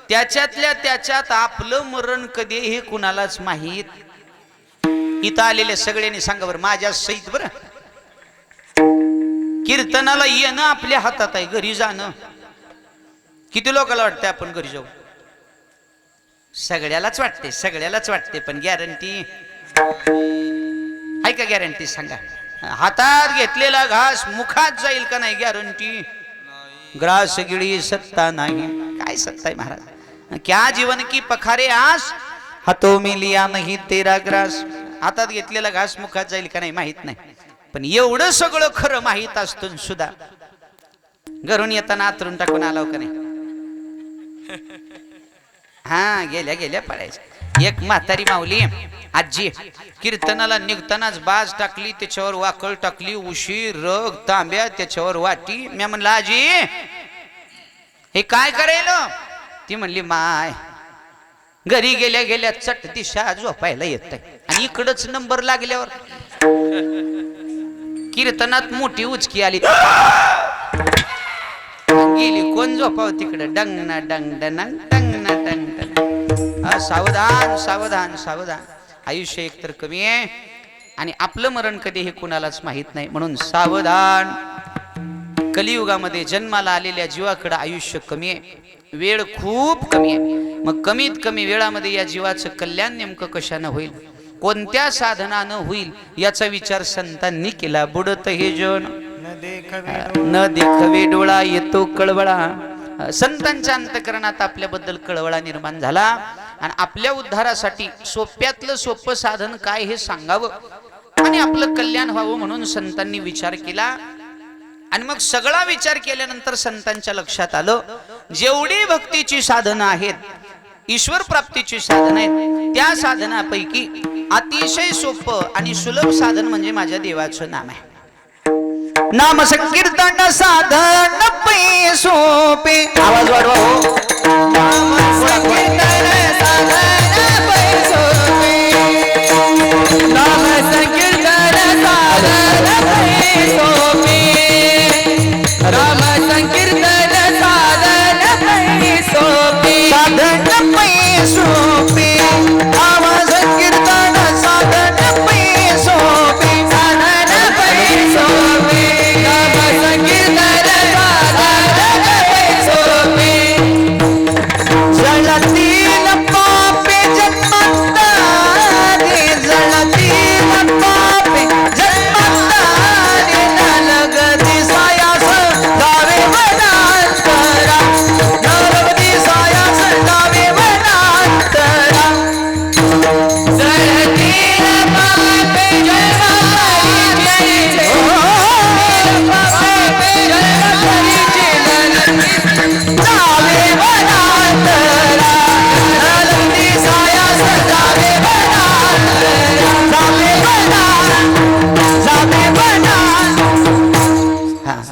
त्याच्यातल्या त्याच्यात आपलं मरण कधी हे कुणालाच माहीत. इथं आलेल्या सगळ्यांनी सांगा बरं, माझ्या सहित बरं, कीर्तनाला येणं आपल्या हातात आहे, घरी जाणं किती लोकांना वाटतं आपण घरी जाऊ? सगळ्यालाच वाटते, सगळ्यालाच वाटते, पण गॅरंटी आहे का? गॅरंटी सांगा. हातात घेतलेला घास मुखात जाईल का नाही? गॅरंटी. ग्रास गिळी सत्ता नाही. काय सत्ता आहे महाराज? क्या जीवन की पखारे आस, हातो में लिया नहीं तेरा ग्रास. हातात घेतलेला घास मुखात जाईल का नाही माहित नाही, पण एवढं सगळं खरं माहित असतं सुद्धा घरून येताना आतरून टाकून आलो का नाही? हा, गेल्या गेल्या पडायच्या. एक म्हातारी माऊली आजी कीर्तनाला निघतानाच बाज टाकली, त्याच्यावर वाकळ टाकली, उशी रग तांब्या त्याच्यावर वाटी. मी म्हणलं आजी हे काय करेल? ती म्हणली माय घरी गेल्या गेल्या चट दिशा झोपायला येत आहे, आणि इकडच नंबर लागल्यावर कीर्तनात मोठी उचकी आली, गेली. कोण झोपाव तिकडे? डंग ना डंग डंग डंग ना डंग डंग. सावधान सावधान सावधान. आयुष्य एकतर कमी आहे आणि आपलं मरण कधी हे कुणालाच माहित नाही, म्हणून सावधान. कलियुगामध्ये जन्माला आलेल्या जीवाकडे आयुष्य कमी आहे, वेळ खूप कमी आहे. मग कमीत कमी वेळामध्ये या जीवाचं कल्याण नेमकं कशानं होईल, कोणत्या साधनानं होईल, याचा विचार संतांनी केला. बुडत हे जन न देखवे डोळा येतो कळवळा. संतांच्या अंतकरणात आपल्याबद्दल कळवळा निर्माण झाला आणि आपल्या उद्धारासाठी सोप्यातलं सोपं साधन काय हे सांगावं आणि आपलं कल्याण व्हावं म्हणून संतांनी विचार केला. आणि मग सगळा विचार केल्यानंतर संतांच्या लक्षात आलं, जेवढी भक्तीची साधनं आहेत, ईश्वर प्राप्तीची साधनं आहेत, त्या साधनापैकी अतिशय सोपं आणि सुलभ साधन म्हणजे माझ्या देवाचं नाम आहे. नाम संकीर्तन साधन पै सोपे. आवाज वाढवा हो. नाम संकीर्तन साधन पै सोपे. नाम संकीर्तन साधन पै सोपे. नाम संकीर्तन साधन पै सोपे. साधन पै सोपे. नाम संकीर्तन साधन पै सोपे. साधन पै सोपे.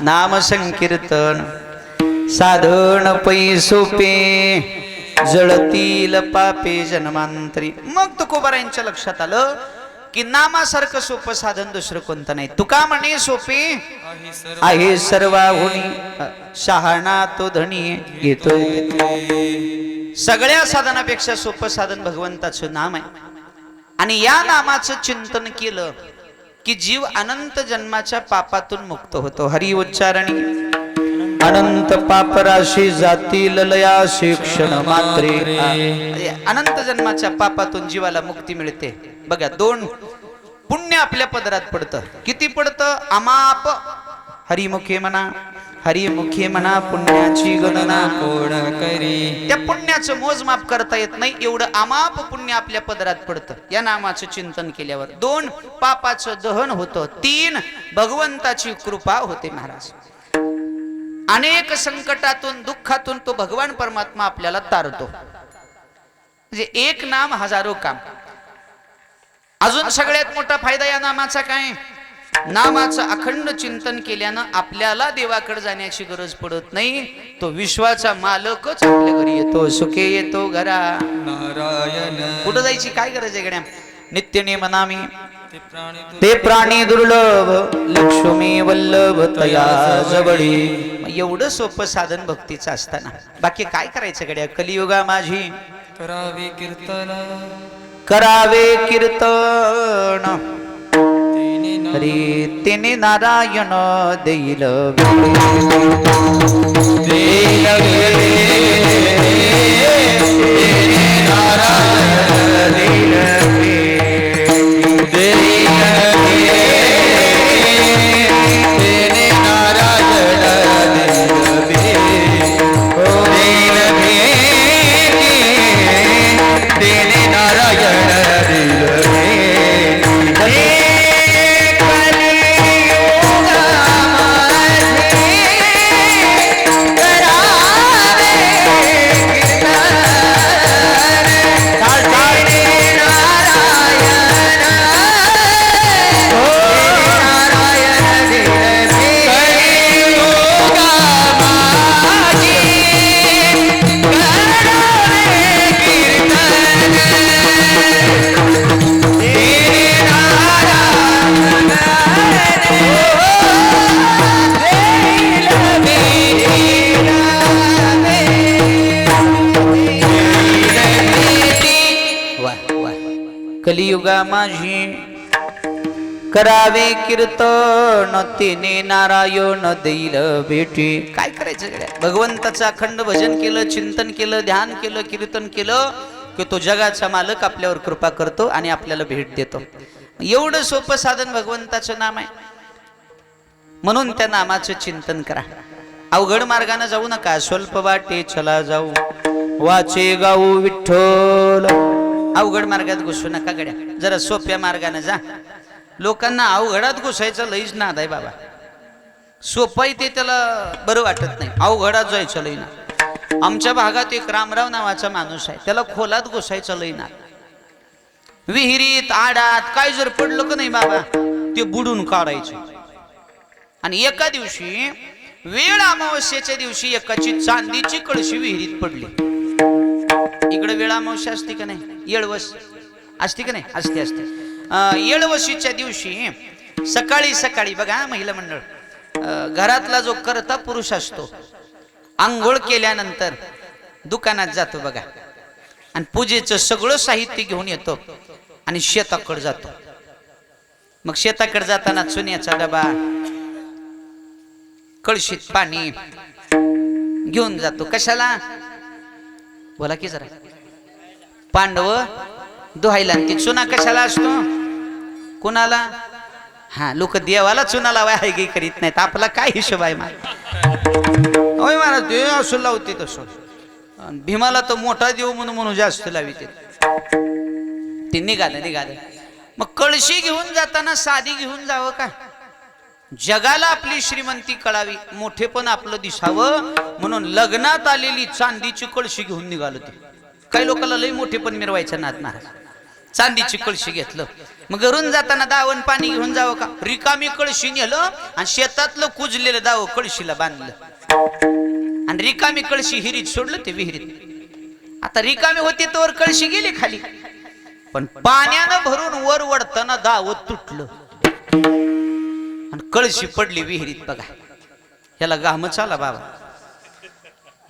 नाम संकीर्तन साधन पै सोपे. जळतील पापे जन्मांतरी. मग तुकोबारायांच्या लक्षात आलं की नामासारखं सोपं साधन दुसरं कोणतं नाही. तुका म्हणे सोपे आहे सर्वाहुनी, शहाणा तो धनी घेतोय. सगळ्या साधनापेक्षा सोपं साधन भगवंताचं नाम आहे. आणि या नामाचं चिंतन केलं की जीव अनंत जन्माच्या पापातून मुक्त होतो. हरी उच्चारणी अनंत पापराशी जातील लयाशी क्षण मात्रे. अनंत जन्माच्या पापातून जीवाला मुक्ती मिळते. बघा, 2 पुण्य आपल्या पदरात पडतं. किती पडतं? अमाप. हरिमुखे म्हणा, हरिमुखे म्हणा पुण्याची गणना कोण करी. त्या पुण्याचं मोजमाप करता येत नाही, एवढं अमाप पुण्य आपल्या पदरात पडतं या नामाचं चिंतन केल्यावर. 2 पापाचं दहन होतं. 3 भगवंताची कृपा होते. महाराज, अनेक संकटातून दुःखातून तो भगवान परमात्मा आपल्याला तारतो. म्हणजे एक नाम हजारो काम. अजून सगळ्यात मोठा फायदा या नामाचा काय? नामाचं अखंड चिंतन केल्यानं आपल्याला देवाकडे जाण्याची गरज पडत नाही. तो विश्वाचा मालकच आपल्या घरी येतो. सुखे येतो घरा. नारायण. कुठं जायची काय गरज आहे गड्या? नित्य नेम नामी ते प्राणी दुर्लभ, लक्ष्मी वल्लभ तया जवळी. एवढं सोपं साधन भक्तीचं असताना बाकी काय करायचं गड्या? कलियुगा माझी करावे कीर्तन, करावे कीर्तन. हरी तेने नारायण देईल युगा माझी करावे कीर्तन तिने नारायण देईल भेटी. काय करायचं गड्या? भगवंताचं अखंड भजन केलं, चिंतन केलं, ध्यान केलं, कीर्तन केलं की तो जगाचा मालक आपल्यावर कृपा करतो आणि आपल्याला भेट देतो. एवढं सोपं साधन भगवंताचं नाम आहे. म्हणून त्या नामाचं चिंतन करा. अवघड मार्गाने जाऊ नका. स्वल्प वाटे चला जाऊ वाचे गाऊ विठ्ठल. अवघड मार्गात घुसू नका गड्या. जरा सोप्या मार्गाने जा. लोकांना अवघडात घुसायचं लईच नाद आहे बाबा. सोपं ते त्याला बरं वाटत नाही. अवघडात जायचं लई नाद. आमच्या भागात एक रामराव नावाचा माणूस आहे. त्याला खोलात घुसायचं लई नाद. विहिरीत आडात काय जर पडलं का नाही बाबा ते बुडून काढायचे. आणि एका दिवशी वेळ अमावस्येच्या दिवशी एकाची चांदीची कळशी विहिरीत पडली. इकडे वेळ अमावस्या असते का नाही? येळवस असते का नाही? असते असते. येळवशीच्या दिवशी सकाळी सकाळी बघा महिला मंडळ घरातला जो करता पुरुष असतो आंघोळ केल्यानंतर दुकानात जातो बघा आणि पूजेचं सगळं साहित्य घेऊन येतो आणि शेताकडे जातो. मग शेताकडे जाताना चुन्याचा डबा कळशीत पाणी घेऊन जातो. कशाला? बोला की जरा. पांडव दुहायला. ती चुना कशाला असतो? कोणाला? हा, लोक देवाला चुना लावाय आहे की करीत नाहीत. आपला काय हिशोब आहे होय महाराज? ते असं लावते तसं. भीमाला तर मोठा देव म्हणून जास्त लाविते. ते निघालं. मग कळशी घेऊन जाताना साधी घेऊन जावं का? जगाला आपली श्रीमंती कळावी, मोठेपण आपलं दिसावं म्हणून लग्नात आलेली चांदीची कळशी घेऊन निघालो. ते काही लोकांना लई मोठेपण मिरवायचं नाद महाराज. चांदीची कळशी घेतलं. मग घरून जाताना दावण पाणी घेऊन जावं का? रिकामी कळशी नेलं आणि शेतातलं कुजलेलं दाव कळशीला बांधलं आणि रिकामी कळशी हिरीत सोडलं ते विहिरीत. आता रिकामी होती तर कळशी गेली खाली. पण पाण्यानं भरून वर वडताना दाव तुटलं आणि कळशी पडली विहिरीत. बघा याला घामच आला बाबा.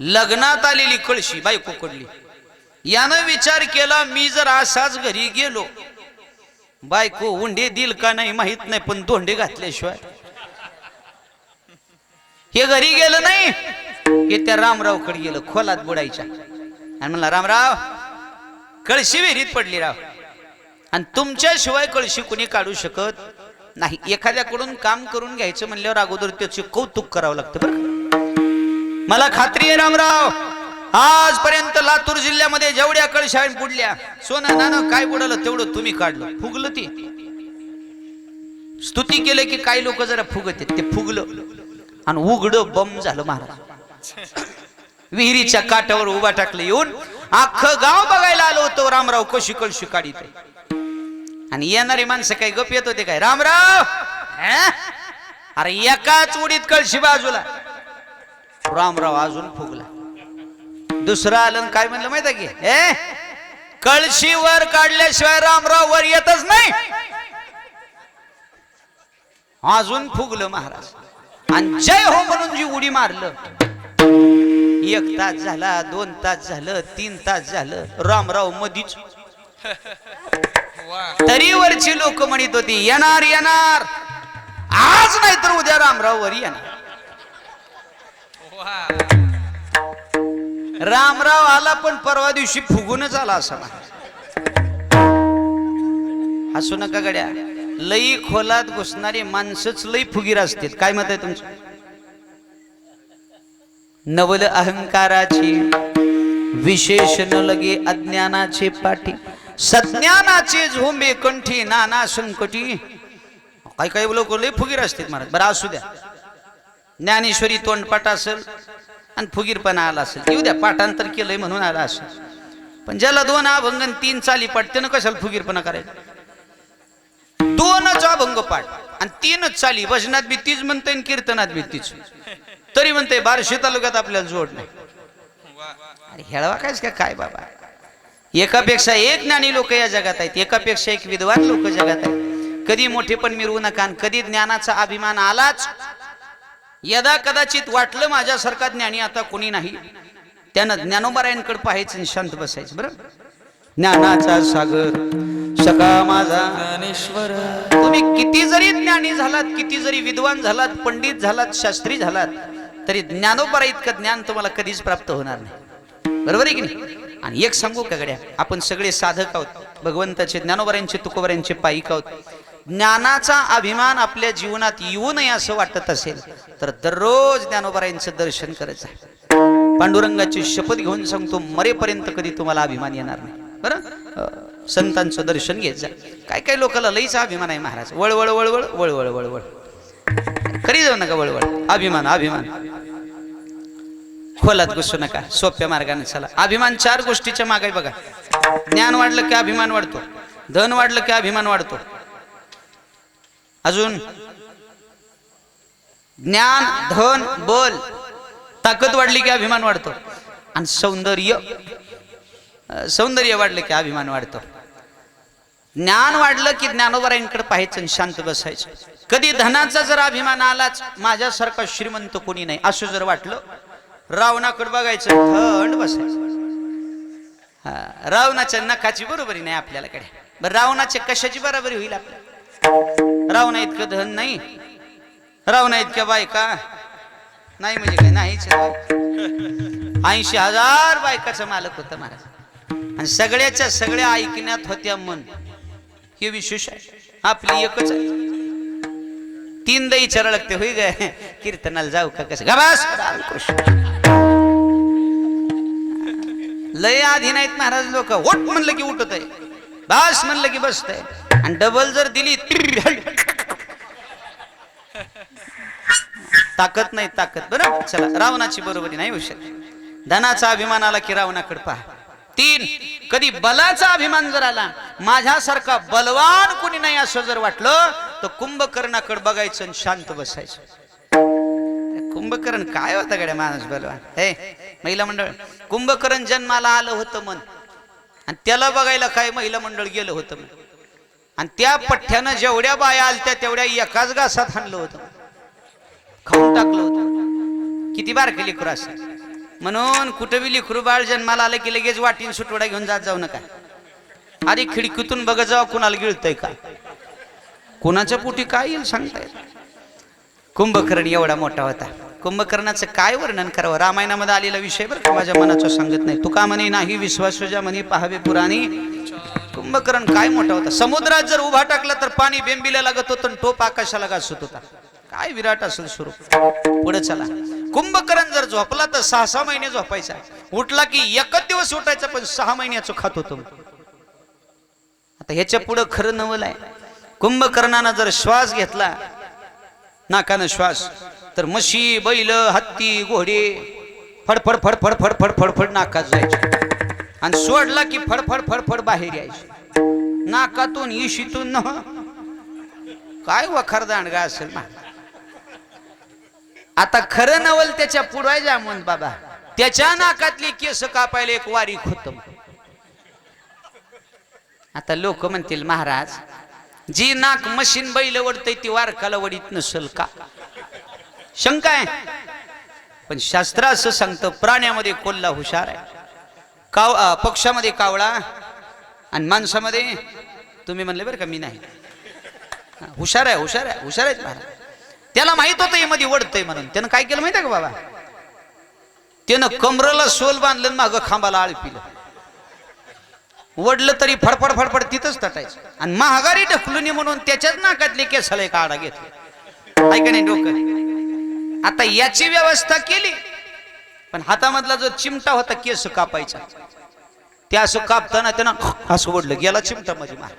लग्नात आलेली कळशी बायको पडली. यानं विचार केला मी जर असाच घरी गेलो बायको उंडे दिल का नाही माहित नाही पण धोंडे घातल्याशिवाय हे घरी गेलं नाही. हे त्या रामरावकडे गेलं खोलात बुडायच्या आणि म्हणला रामराव कळशी विहिरीत पडली राव आणि तुमच्याशिवाय कळशी कुणी काढू शकत नाही. एखाद्याकडून काम करून घ्यायचं म्हणल्यावर अगोदर त्याचे कौतुक करावं लागतं बरं. मला खात्री आहे रामराव आजपर्यंत लातूर जिल्ह्यामध्ये जेवढ्या कळशा बुडल्या सोनं नाणं काय बुडलं तेवढं तुम्ही काढलं. फुगलं ती स्तुती केलं की काही लोक जरा फुगत ते फुगलं आणि उघड बम झालं महाराज. विहिरीच्या काठावर उभा टाकलं. येऊन अख्खं गाव बघायला आलो होतो रामराव कशी कळशी काढित. आणि येणारी माणसं काही गप येत होते काय? रामराव अरे एकाच उडीत कळशी बाजूला. रामराव अजून फुगला. दुसरा आलं काय म्हणलं माहित आहे की कळशी वर काढल्याशिवाय रामराव वर येतच नाही. अजून फुगलं महाराज आणि जय हो म्हणून जी उडी मारलं. 1 तास झाला, 2 तास झालं, 3 तास झालं, रामराव मधीच. तरी वरची लोक म्हणत होती येणार येणार आज नाही तर उद्या रामराव वर येणार. रामराव आला पण परवा दिवशी फुगूनच आला असा. हसू नका गड्या. लई खोलात घुसणारी माणसंच लई फुगीर असतील. काय मत आहे तुमचं? नवल अहंकाराची विशेष न लगे अज्ञानाचे पाठी सज्ञानाचे झोंबे कंठी नाना संकटी. काही काही लोक लई फुगीर असतील महाराज. बरं असू द्या. ज्ञानेश्वरी तोंडपाठ असेल आणि फुगीरपणा आला असेल येऊ द्या. पाठांतर केलंय म्हणून आला असेल. पण ज्याला 2 अभंग 3 चाली पाठ त्यानं कशाला फुगीरपणा करायचा? 2च अभंग पाठ आणि 3च चाली. भजनात बी तीच म्हणते कीर्तनात बी तीच. तरी म्हणते बार्शी तालुक्यात आपल्याला जोड नाही. अरे हेळवा काय बाबा. एकापेक्षा एक ज्ञानी लोक या जगात आहेत. एकापेक्षा एक विद्वान लोक जगात आहेत. कधी मोठेपण मिरवू नका. कधी ज्ञानाचा अभिमान आलाच यदा कदाचित वाटलं माझ्यासारखा ज्ञानी आता कोणी नाही त्यानं ज्ञानोबारायांकडे पाहायचं आणि शांत बसायचं. बरं ज्ञानाचा सागर सखा माझा ज्ञानेश्वर तुम्ही किती जरी ज्ञानी झालात, किती जरी विद्वान झालात, पंडित झालात, शास्त्री झालात, तरी ज्ञानोपरा इतकं ज्ञान तुम्हाला कधीच प्राप्त होणार नाही. बरोबर आहे की नाही? आणि एक सांगू का गड्या, आपण सगळे साधक आहोत, भगवंताचे ज्ञानोबऱ्यांचे तुकोबऱ्यांचे पाईक आहोत. ज्ञानाचा अभिमान आपल्या जीवनात येऊ नये असं वाटत असेल तर दररोज ज्ञानोबऱ्यांचं दर्शन करायचं आहे. पांडुरंगाची शपथ घेऊन सांगतो, मरेपर्यंत कधी तुम्हाला अभिमान येणार नाही. बरं, संतांचं दर्शन घेत जा. काय काय लोकांना लईचा अभिमान आहे महाराज, वळवळ वळवळ वळवळ वळवळ, खरी जाऊ नका वळवळ. अभिमान अभिमान खोलात घुसू नका, सोप्या मार्गाने चला. अभिमान 4 गोष्टीच्या मागे बघा. ज्ञान वाढलं की अभिमान वाढतो, धन वाढलं की अभिमान वाढतो, अजून ज्ञान, धन, बल, ताकद वाढली की अभिमान वाढतो, आणि सौंदर्य वाढलं की अभिमान वाढतो. ज्ञान वाढलं की ज्ञानोबरायांकडे पाहायचं आणि शांत बसायचं. कधी धनाचा जर अभिमान आलाच, माझ्यासारखा श्रीमंत कोणी नाही असं जर वाटलं, रावणाकडे बघायचं, थंड बसायचं. रावणाच्या नखाची बरोबरी नाही आपल्याकडे. बरं, रावणाच्या कशाची बरोबरी होईल आपल्या? रावणा इतकं धन नाही, रावणा इतक्या बायका नाही, म्हणजे काय नाहीच. 80,000 बायकाचा मालक होता महाराज, आणि सगळ्याच्या सगळ्या ऐकण्यात होत्या मन. हे विशेष आहे. आपली एकच आहे, 3 दही चरा लागते. होई ग, कीर्तनाला जाऊ का कसं गबास. लय आधी नाहीत महाराज लोक. उठ म्हणलं की उठत आहे, बास म्हणलं की बसत आहे, आणि डबल जर दिली ताकद नाही, ताकद. बरं, चला, रावणाची बरोबरी नाही होऊ शकत. धनाचा अभिमान आला की रावणाकडे पहा. 3, कधी बलाचा अभिमान जर आला, माझ्यासारखा बलवान कोणी नाही असं जर वाटलं, तर कुंभकर्णाकडे बघायचं आणि शांत बसायचं. कुंभकर्ण काय होता गड्या माणूस बलवान. हे महिला मंडळ, कुंभकर्ण जन्माला आलं होतं मन, आणि त्याला बघायला काय महिला मंडळ गेलं होतं मन, आणि त्या पठ्ठ्यानं जेवढ्या बाया आलत्या तेवढ्या एकाच घासात हाणलं होतं, खाऊन टाकलं होतं. किती बारके लेकरू असं. म्हणून कुठं बी लेकरू बाळ जन्माला आलं की लगेच वाटीन सुटवडा घेऊन जाऊ नका. अरे खिडकीतून बघत जावा कुणाला गिळतंय का, कुणाच्या पोटी काय येईल सांगता येत. कुंभकर्ण एवढा मोठा होता. कुंभकर्णाचं काय वर्णन करावं, रामायणामध्ये आलेला विषय बरं का, माझ्या मनाचं सांगत नाही. तुका म्हणे नाही विश्वासोजा म्हणे पाहावे पुराणी. कुंभकर्ण काय मोठा होता. समुद्रात जर उभा टाकला तर पाणी बेंबिला लागत होतं, आणि टोप आकाशाला घासत होता. काय विराट असेल स्वरूप. पुढे चला. कुंभकर्ण जर झोपला तर 6 महिने झोपायचा, उठला की एकच दिवस उठायचा, पण 6 महिन्याचं खात होतो. आता ह्याच्या पुढे खरं नवल आहे. कुंभकर्णानं जर श्वास घेतला, नाकानं श्वास, तर म्हशी, बैल, हत्ती, घोडे फडफड फडफड फडफड फडफड नाकात जायचे, आणि सोडला की फडफड फडफड बाहेर यायचे. नाकातून इशीतून न काय वखार दांडगा असेल ना. आता खरं नवल त्याच्या पुढे जामून बाबा, त्याच्या नाकातली केस कापायला एक वारीक होतं. आता लोक म्हणतील, महाराज जी नाक मशीन बैल वडतय ती वारकाला वडीत नसल का, शंका आहे. पण शास्त्र असं सांगतं, प्राण्यामध्ये कोल्हा हुशार आहे, पक्षामध्ये कावळा, आणि माणसामध्ये तुम्ही म्हणले बरं का, मी नाही. हुशार आहे, हुशार आहे, हुशार आहेत महाराज. त्याला माहित होतं हे मध्ये वडतय म्हणून. त्यानं काय केलं माहिती आहे का बाबा, त्यानं कमरेला सोल बांधलं, मागं खांबाला आळ पिलं, वडलं तरी फडफड फडफड तिथंच तटायचं, आणि महागारी ढकलून म्हणून त्याच्याच नाकातले केसाला एक आडा घेतला. ऐका नाही डोकं. आता याची व्यवस्था केली, पण हातामधला जो चिमटा होता केस कापायचा, त्या असं कापताना त्यानं असं ओढलं, गेला चिमटा मध्ये मार.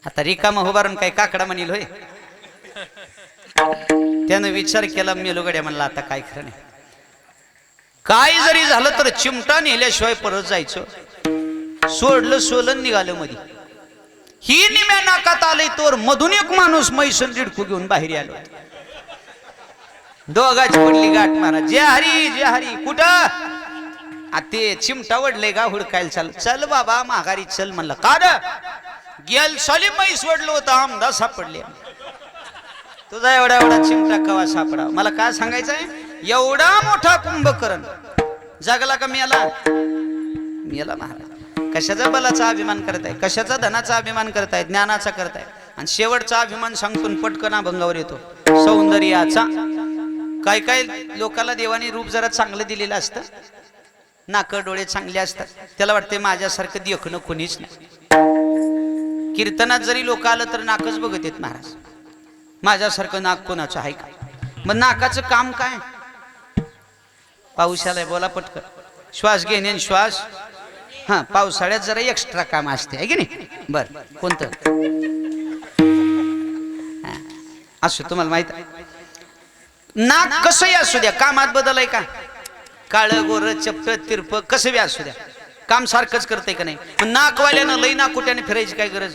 आता रिकामा उभारून काय काकडा म्हणील होय. त्यानं विचार केला, मेलो गड्या, म्हणला आता काय खरं नाही. काय जरी झालं तर चिमटा नेल्याशिवाय परत जायचं. सोडलं, सोलन निघालं मध्ये. ही निम्या नाकात आलंय तोर मधून एक माणूस मैसून डिडकू घेऊन बाहेर आलो. दोघाची पडली गाठ मारा, जे हरी जे हरी. कुठं ते चिमटा वडले का हुडकायला. चाल चल बाबा माघारी चल म्हणलं. का गेल साली मैस वडलं होतं, आमदा सापडले. तुझा एवढा एवढा चिमटा कवा सापडा. मला काय सांगायचंय, एवढा मोठा कुंभकर्ण जगला का मेला? मेला महाराज. कशाचा बलाचा अभिमान करताय, कशाचा धनाचा अभिमान करताय, ज्ञानाचा करताय, आणि शेवटचा अभिमान सांगतो पटकन अभंगावर येतो सौंदर्याचा. काय काय लोकाला देवाने रूप जरा चांगलं दिलेलं असतं, नाक डोळे चांगले असतात, त्याला वाटते माझ्यासारखं देखणं कोणीच नाही. कीर्तनात जरी लोक आलं तर नाकच बघत येत महाराज, माझ्यासारखं नाक कोणाचं आहे का? मग नाकाचं काम काय? पाऊस आलाय, बोला पटकन. श्वास घेणे आणि श्वास, हा पावसाळ्यात जरा एक्स्ट्रा काम असते आहे की नाही? बर, कोणतं असो तुम्हाला माहित आहे. नाक कसंही असू द्या, कामात बदल आहे का? काळं गोर चप्प तिरप कसं बी असू द्या, काम सारखंच करते का नाही? नाकवाल्यानं लई नाकुट्याने फिरायची काय गरज?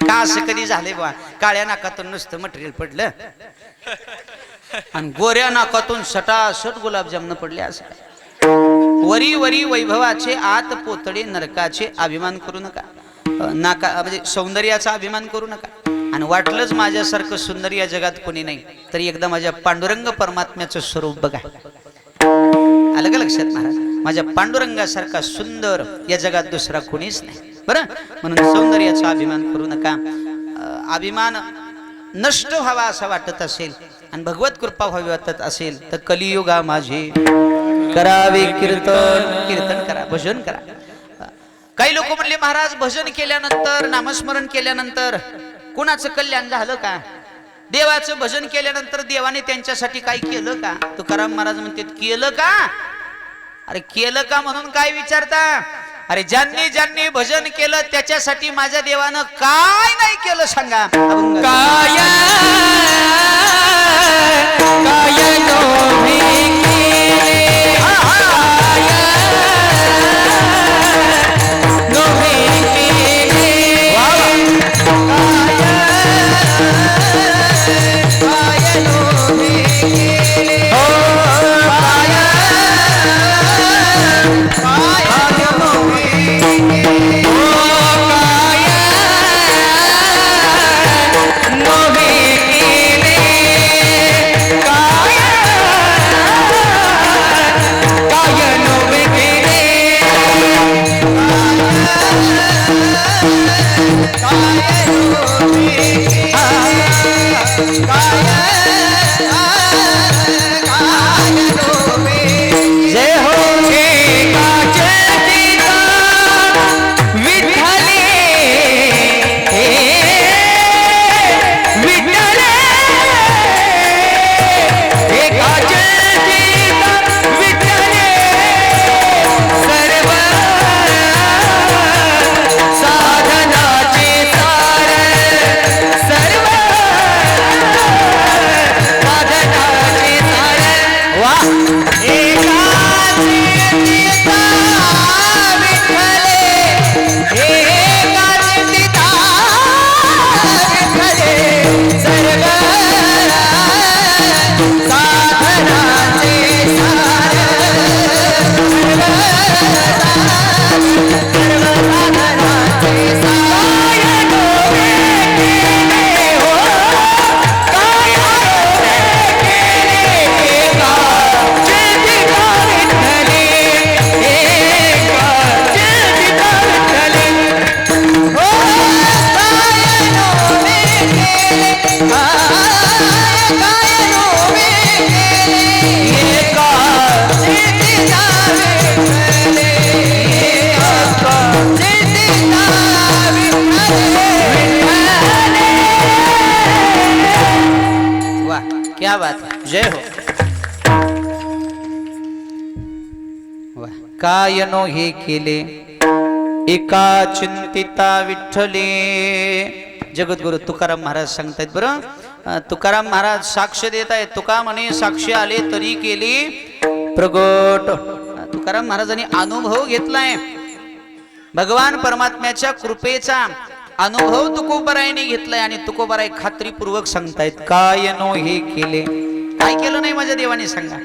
का असं कधी झालंय बा? काळ्या नाकातून नुसतं मटेरियल पडलं आणि गोऱ्या नाकातून सटासट गुलाबजामनं पडले असं काय? वरी वरी वैभवाचे आत पोतडे नरकाचे अभिमान करू नका. नाका म्हणजे सौंदर्याचा अभिमान करू नका. आणि वाटलंच माझ्यासारखं सुंदर या जगात कोणी नाही तरी एकदा माझ्या पांडुरंग परमात्म्याचं स्वरूप बघा. आलं का लक्षात महाराज? माझ्या पांडुरंगासारखा सुंदर या जगात दुसरा कोणीच नाही. बरं, म्हणून सौंदर्याचा अभिमान करू नका. अभिमान नष्ट व्हावा असं वाटत असेल आणि भगवत कृपा व्हावी वाटत असेल तर कलियुगा माझे करावे कीर्तन. कीर्तन करा, भजन करा. काही लोक म्हणले महाराज भजन केल्यानंतर, नामस्मरण केल्यानंतर कुणाचं कल्याण झालं का? देवाचं भजन केल्यानंतर देवाने त्यांच्यासाठी काय केलं का? तुकाराम महाराज म्हणतात केलं का? अरे केलं का म्हणून काय विचारता? अरे ज्यांनी ज्यांनी भजन केलं त्याच्यासाठी माझ्या देवानं काय नाही केलं सांगा? काय क्या बात, जय हो. कायनो हे केले एका चिंतिता विठ्ठले. जगद्गुरु तुकाराम महाराज सांगतायत. बरं, तुकाराम महाराज साक्ष देत आहेत. तुका म्हणे साक्ष आले तरी केली प्रगट. तुकाराम महाराजांनी अनुभव घेतलाय भगवान परमात्म्याच्या कृपेचा. अनुभव तुकोबारायने घेतलाय आणि तुकोबाराय खात्रीपूर्वक सांगतायत कायनो हे केले. काय केलं नाही माझ्या देवाने सांगा?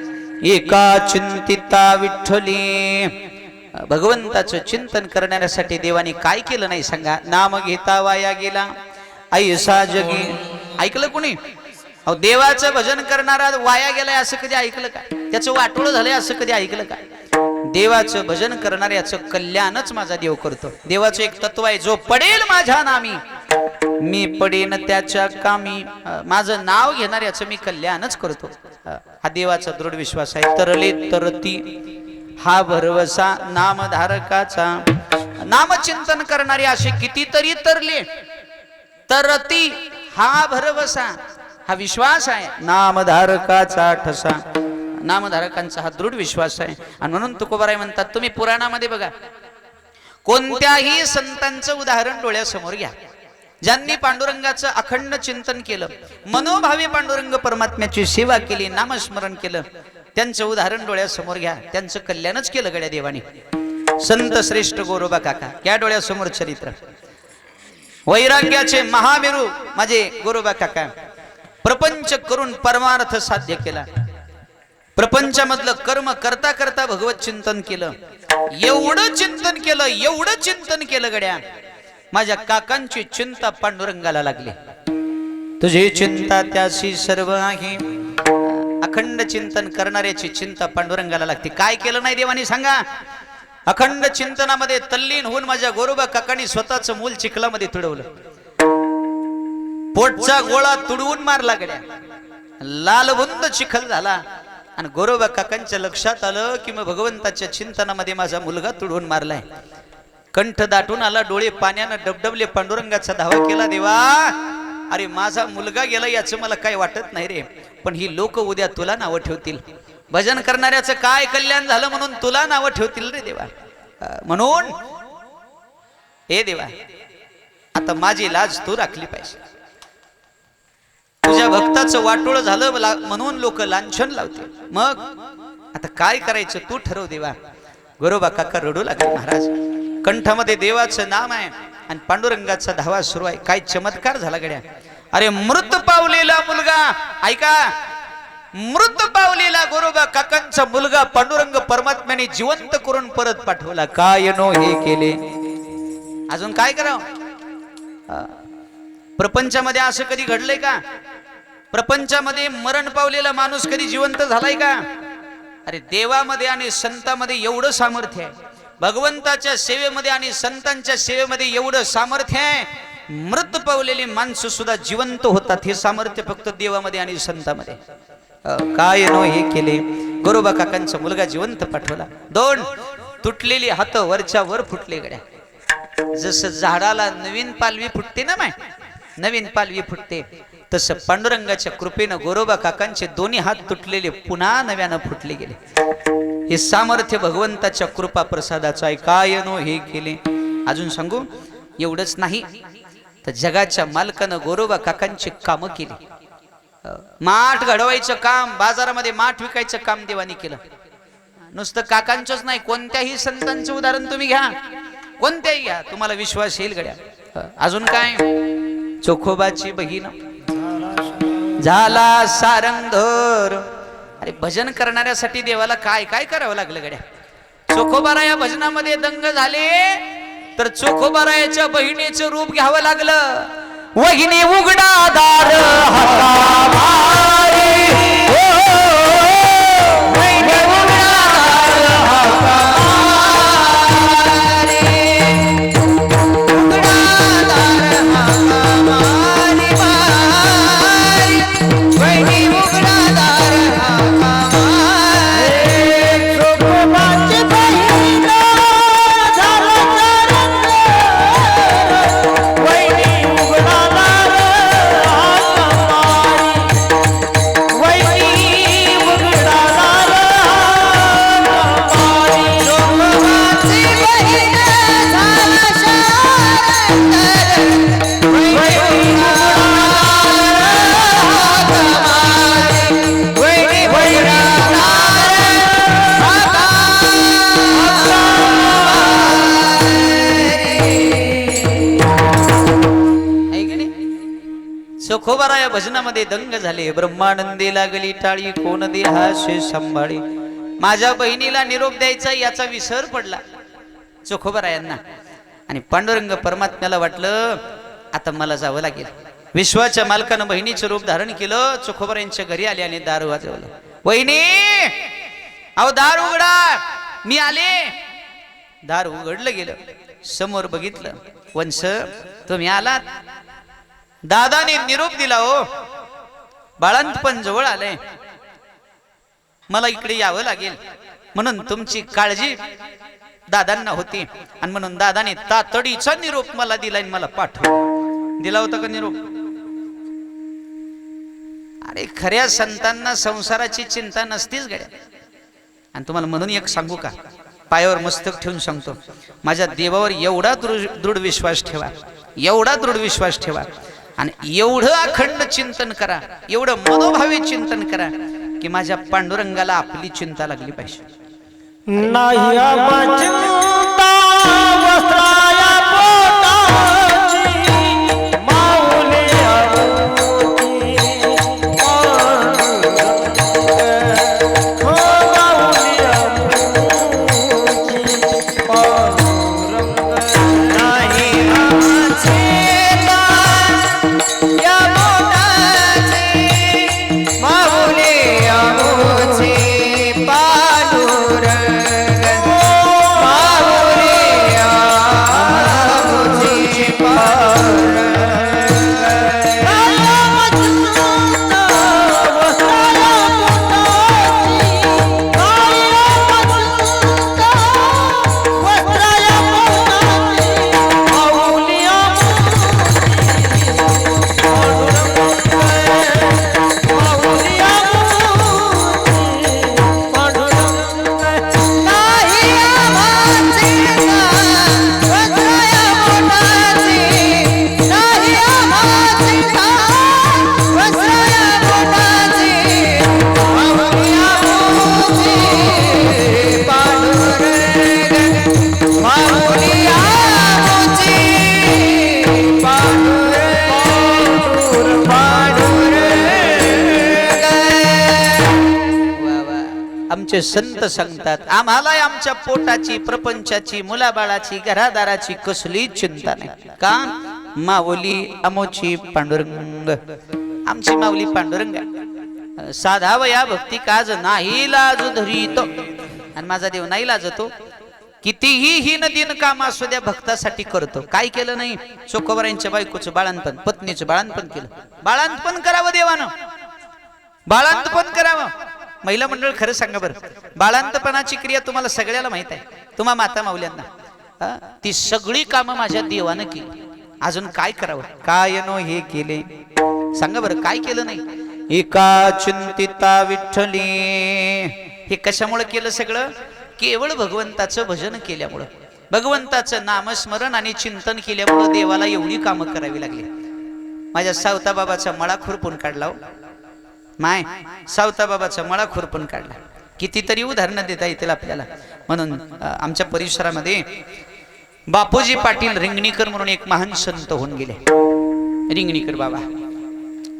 एका चिंतिता विठ्ठली. भगवंताचं चिंतन करण्यासाठी देवाने काय केलं नाही सांगा? नाम घेता वाया गेला ऐसा जगी. ऐकलं कोणी? अहो, देवाचं भजन करणारा वाया गेलाय असं कधी ऐकलं का? त्याचं वाटोळ झालंय असं कधी ऐकलं का? देवाचं भजन करणाऱ्याचं कल्याणच माझा देव करतो. देवाचं एक तत्व आहे, जो पडेल माझ्या नामी मी पडेन त्याच्या कामी. माझं नाव घेणाऱ्याचं मी कल्याणच करतो. हा देवाचा दृढ विश्वास आहे. तरले तरती हा भरवसा नामधारकाचा. नामचिंतन करणारे असे कितीतरी तरले. तरती हा भरवसा, हा विश्वास आहे. नामधारकाचा ठसा, नामधारकांचा हा दृढ विश्वास आहे. आणि म्हणून तुकोबाराय म्हणतात, तुम्ही पुराणामध्ये बघा, कोणत्याही संतांचं उदाहरण डोळ्यासमोर घ्या, ज्यांनी पांडुरंगाचं अखंड चिंतन केलं, मनोभावे पांडुरंग परमात्म्याची सेवा केली, नामस्मरण केलं, त्यांचं उदाहरण डोळ्यासमोर घ्या. त्यांचं कल्याणच केलं गड्या देवाने. संत श्रेष्ठ गोरोबा काका या डोळ्यासमोर चरित्र. वैराग्याचे महामेरू माझे गोरोबा काका. प्रपंच करून परमार्थ साध्य केला. प्रपंचामधलं कर्म करता करता भगवत चिंतन केलं. एवढं चिंतन केलं, एवढं चिंतन केलं गड्या, माझ्या काकांची चिंता पांडुरंगाला लागली. तुझी चिंता त्याशी सर्व आहे. अखंड चिंतन करणाऱ्याची चिंता पांडुरंगाला लागते. काय केलं नाही देवानी सांगा? अखंड चिंतनामध्ये तल्लीन होऊन माझ्या गोरोबा काकांनी स्वतःच मूल चिखलामध्ये तुडवलं. पोटचा गोळा तुडवून मारला गड्या, लालबुंद चिखल झाला. आणि गोरोबा काकांच्या लक्षात आलं की मग भगवंताच्या चिंतनामध्ये माझा मुलगा तुडवून मारलाय. कंठ दाटून आला, डोळे पाण्यानं डबडबले, पांडुरंगाचा धावा केला. देवा, अरे माझा मुलगा गेला याचं मला काय वाटत नाही रे, पण ही लोक उद्या तुला नावं ठेवतील. भजन करणाऱ्याचं काय कल्याण झालं म्हणून तुला नावं ठेवतील रे देवा. म्हणून हे देवा, आता माझी लाज तू राखली पाहिजे. तुझ्या भक्ताचं वाटोळ झालं म्हणून लोक लांछन लावतील. मग आता काय करायचं तू ठरव देवा. गोरोबा काका रडू लागले. महाराज, कंठामध्ये देवाचं नाम आहे आणि पांडुरंगाचा धावा सुरू आहे. काय चमत्कार झाला गड्या. अरे मृत पावलेला मुलगा, ऐका, मृत पावलेला गोरोबा काकांचा मुलगा पांडुरंग परमात्म्याने जिवंत करून परत पाठवला. काय नो हे केले. अजून काय करावं? प्रपंचामध्ये असं कधी घडलंय का? प्रपंचामध्ये मरण पावलेला माणूस कधी जिवंत झालाय का? अरे देवामध्ये आणि संतांमध्ये एवढं सामर्थ्य आहे. भगवंताच्या सेवेमध्ये आणि संतांच्या सेवेमध्ये एवढं सामर्थ्य आहे. मृत पावलेली माणसं सुद्धा जिवंत होतात. हे सामर्थ्य फक्त देवामध्ये आणि संतांमध्ये. काय नो हे केले. गोरोबा काकांचा मुलगा जिवंत पाठवला. 2 तुटलेली हात वरच्या वर फुटले गड्या. जसं झाडाला नवीन पालवी फुटते ना, माय नवीन पालवी फुटते, तसं पांडुरंगाच्या कृपेनं गोरोबा काकांचे दोन्ही हात तुटलेले पुन्हा नव्यानं फुटले गेले. हे सामर्थ्य भगवंताच्या कृपा प्रसादाचं आहे. काय नो हे केले. अजून सांगू, एवढंच नाही तर जगाच्या मालकानं गोरोबा काकांची कामं केली. माठ घडवायचं काम, बाजारामध्ये माठ विकायचं काम देवानी केलं. नुसतं काकांचंच नाही, कोणत्याही संतांचं उदाहरण तुम्ही घ्या, कोणत्याही घ्या, तुम्हाला विश्वास येईल गड्या. अजून काय, चोखोबाची बहीण झाला सारंगधर. अरे भजन करणाऱ्यासाठी देवाला काय काय करावं लागलं गड्या. चोखोबाराया भजनामध्ये दंग झाले तर चोखोबारायाच्या बहिणीचं रूप घ्यावं लागलं. वहिनी उघडा दार चोखोबाराया भजनामध्ये दंग झाले. ब्रह्मानंदी लागली टाळी, कोण दे हाशे सांभाळी. माझ्या बहिणीला निरोप द्यायचा याचा विसर पडला चोखोबारायांना. आणि पांडुरंग परमात्म्याला वाटलं आता मला जावं लागेल. विश्वाच्या मालकानं बहिणीचं रूप धारण केलं. चोखोबारायांच्या घरी आले आणि दार वाजवलं. वहिनी, अहो दार उघडा, मी आले. दार उघडलं गेलं, समोर बघितलं, वंश तुम्ही आलात. दादाने निरोप दिला. हो बाळंतपण जवळ आलंय, मला इकडे यावं लागेल म्हणून तुमची काळजी दादांना होती आणि म्हणून दादाने तातडीचा निरोप मला दिला आणि मला पाठवला. दिला होता का निरोप? अरे खऱ्या संतांना संसाराची चिंता नसतीच गड्या. आणि तुम्हाला म्हणून एक सांगू का, पायावर मस्तक ठेवून सांगतो, माझ्या देवावर एवढा दृढ विश्वास ठेवा, एवढा दृढ विश्वास ठेवा आणि एवढं अखंड चिंतन करा, एवढं मनोभावी चिंतन करा की माझ्या पांडुरंगाला आपली चिंता लागली पाहिजे. नाही चिंता वस्त्राया पोटाची, माऊली आमचे संत सांगतात, आम्हाला आमच्या पोटाची, प्रपंचाची, मुलाबाळाची, घरादाराची कसली चिंता नाही. का? माऊली आमोची पांडुरंग. आमची माऊली पांडुरंग. साधावया भक्ती काज नाही लाज धरीतो. आणि माझा देव नाही लाजतो. कितीही हीन दिन काम असू द्या भक्तासाठी करतो. काय केलं नाही? चोखोबरांच्या बायकोचं बाळंतपण, पत्नीचं बाळंतपण केलं. बाळंतपण करावं देवानं, बाळंतपण करावं. महिला मंडळ खरं सांगा बरं, बाळंतपणाची क्रिया तुम्हाला सगळ्याला माहित आहे, तुम्हा माता माऊल्यांना. ती सगळी कामं माझ्या देवानं केली. अजून काय करावं? काय नो हे केले सांगा बरं, काय केलं नाही? एका चिंतिता विठ्ठली. हे कशामुळे केलं सगळं? केवळ भगवंताचं भजन केल्यामुळं, भगवंताचं नामस्मरण आणि चिंतन केल्यामुळं देवाला एवढी कामं करावी लागली. माझ्या सावता बाबाचा मळा खुरपून काढला. माय सावता बाबाचा मळा खुरपून काढला. कितीतरी उदाहरणं देता येतील आपल्याला. म्हणून आमच्या परिसरामध्ये बापूजी पाटील रिंगणीकर म्हणून एक महान संत होऊन गेले. रिंगणीकर बाबा,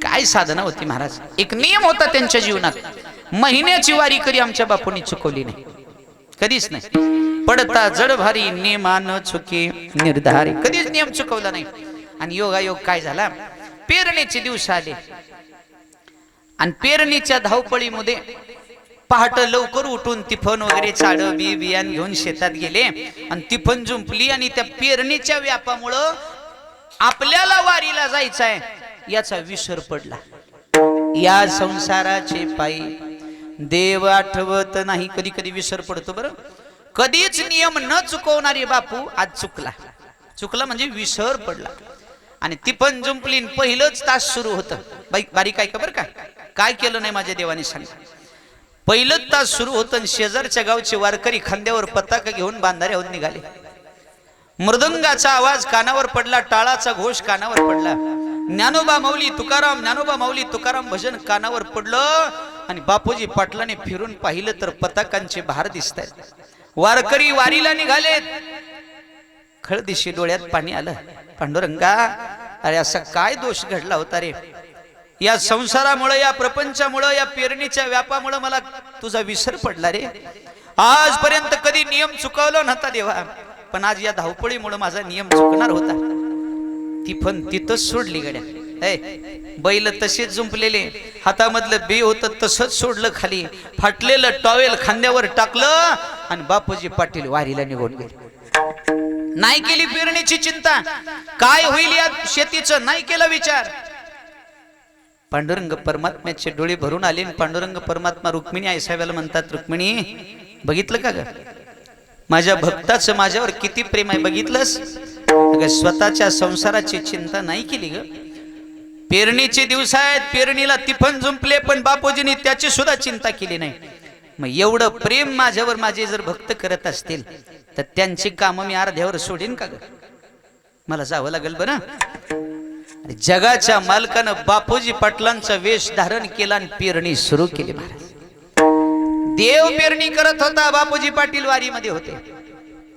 काय साधना होती महाराज. एक नियम होता त्यांच्या जीवनात, महिन्याची वारी कधी आमच्या बापूंनी चुकवली नाही, कधीच नाही. पडता जड भारी नियमान चुके निर्धारी, कधीच नियम चुकवला नाही. आणि योगायोग काय झाला, पेरणीचे दिवस आले आणि पेरणीच्या धावपळीमध्ये पहाट लवकर उठून तिफन वगैरे चाड बी बियाण घेऊन शेतात गेले आणि तिफन जुंपली. आणि त्या पेरणीच्या व्यापामुळं आपल्याला वारीला जायचंय याचा विसर पडला. या संसाराचे पायी देव आठवत नाही. कधी कधी विसर पडतो बरं. कधीच नियम न चुकवणारे बापू आज चुकला म्हणजे विसर पडला. आणि ती पण जुंपलीन पहिलंच तास सुरू होतं. बारीक ऐका बरं का, काय केलं नाही माझ्या देवाने सांग. पहिलंच तास सुरू होतं, शेजारच्या गावचे वारकरी खांद्यावर पताका घेऊन बांधाऱ्याहून निघाले. मृदंगाचा आवाज कानावर पडला, टाळाचा घोष कानावर पडला. ज्ञानोबा माऊली तुकाराम, ज्ञानोबा माऊली तुकाराम भजन कानावर पडलं. आणि बापूजी पाटलाने फिरून पाहिलं तर पताकांचे भार दिसत आहेत. वारकरी वारीला निघालेत. खळदिशी डोळ्यात पाणी आलं. पांडुरंगा, अरे असा काय दोष घडला होता रे. या संसारामुळे, या प्रपंचामुळे, या पेरणीच्या व्यापामुळे मला तुझा विसर पडला रे. आजपर्यंत कधी नियम चुकवला नव्हता देवा, पण आज या धावपळीमुळे माझा नियम चुकणार होता. ती पण तिथंच सोडली गड्या. बैल तसेच जुंपलेले, हातामधलं बी होतं तसंच सोडलं खाली. फाटलेलं टॉवेल खांद्यावर टाकलं आणि बापूजी पाटील वारीला निघून गेले. नाही केली पेरणीची चिंता, काय होईल या शेतीचं नाही केला विचार. पांडुरंग परमात्म्याचे डोळे भरून आले. पांडुरंग परमात्मा रुक्मिणी आईसाहेबाला म्हणतात, रुक्मिणी बघितलं का ग, माझ्या भक्ताचं माझ्यावर किती प्रेम आहे बघितलंस. स्वतःच्या संसाराची चिंता नाही केली ग. पेरणीचे दिवस आहेत, पेरणीला तिफन जुंपले, पण बापूजींनी त्याची सुद्धा चिंता केली नाही. मग एवढं प्रेम माझ्यावर माझे जर भक्त करत असतील तर त्यांची कामं मी अर्ध्यावर सोडीन का ग. मला जावं लागेल बरं. जगाच्या मालकानं बापूजी पाटलांचा वेश धारण केला आणि पेरणी सुरू केली. महाराज देव पेरणी करत होता, बापूजी पाटील वारीमध्ये होते.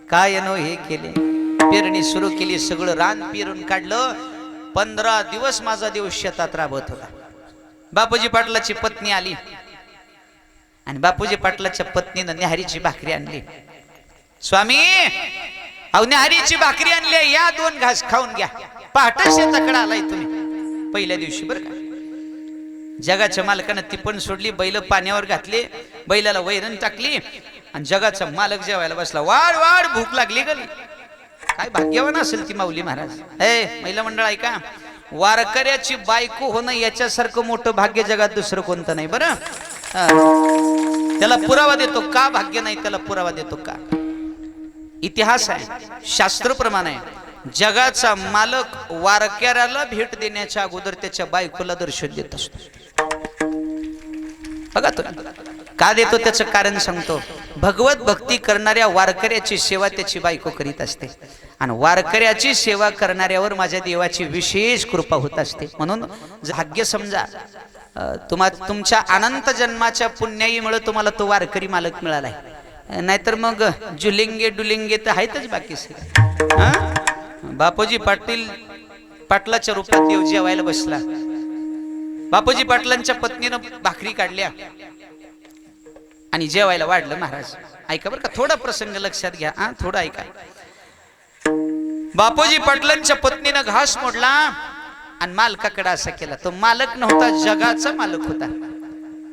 काय नो हे केले, पेरणी सुरू केली, सगळं रान पेरून काढलं. 15 दिवस माझा देव शेतात राबत होता. बापूजी पाटलाची पत्नी आली आणि बापूजी पाटलाच्या पत्नीनं न्याहारीची भाकरी आणली. स्वामी अहो न्याहारीची भाकरी आणली, या 2 घास खाऊन घ्या. पहाटे शेताकडे आलाय तुम्ही पहिल्या दिवशी बरं का. जगाच्या मालकानं ती पण सोडली, बैल पाण्यावर घातले, बैलाला वैरण टाकली आणि जगाचा मालक जेवायला बसला. वाढ वाढ भूक लागली गली. काय भाग्यवान असेल ती माऊली महाराज. महिला मंडळ ऐका, वारकऱ्याची बायको होणं याच्यासारखं मोठं भाग्य जगात दुसरं कोणतं नाही बरं. त्याला पुरावा देतो का भाग्य नाही, त्याला पुरावा देतो का. इतिहास आहे, शास्त्रप्रमाण आहे, जगाचा मालक वारकऱ्याला भेट देण्याच्या अगोदर त्याच्या बायकोला दर्शन देत असतो. बघा तो का देतो, त्याचं कारण सांगतो. भगवत भक्ती करणाऱ्या वारकऱ्याची सेवा त्याची बायको करीत असते आणि वारकऱ्याची सेवा करणाऱ्यावर माझ्या देवाची विशेष कृपा होत असते. म्हणून भाग्य समजा, तुमच्या अनंत जन्माच्या पुण्याईमुळे तुम्हाला तो वारकरी मालक मिळालाय. नाहीतर मग जुलिंगे डुलिंगे तर आहेतच बाकी सगळे. बापूजी पाटलाच्या रूपात देव जेवायला बसला. बापूजी पाटलांच्या पत्नीनं भाकरी काढल्या आणि जेवायला वाढलं. महाराज ऐका बरं का, थोडा प्रसंग लक्षात घ्या. थोडं ऐका. बापूजी पाटलांच्या पत्नीनं घास मोडला आणि मालकाकडे असा केला. तो मालक नव्हता, जगाचा मालक होता,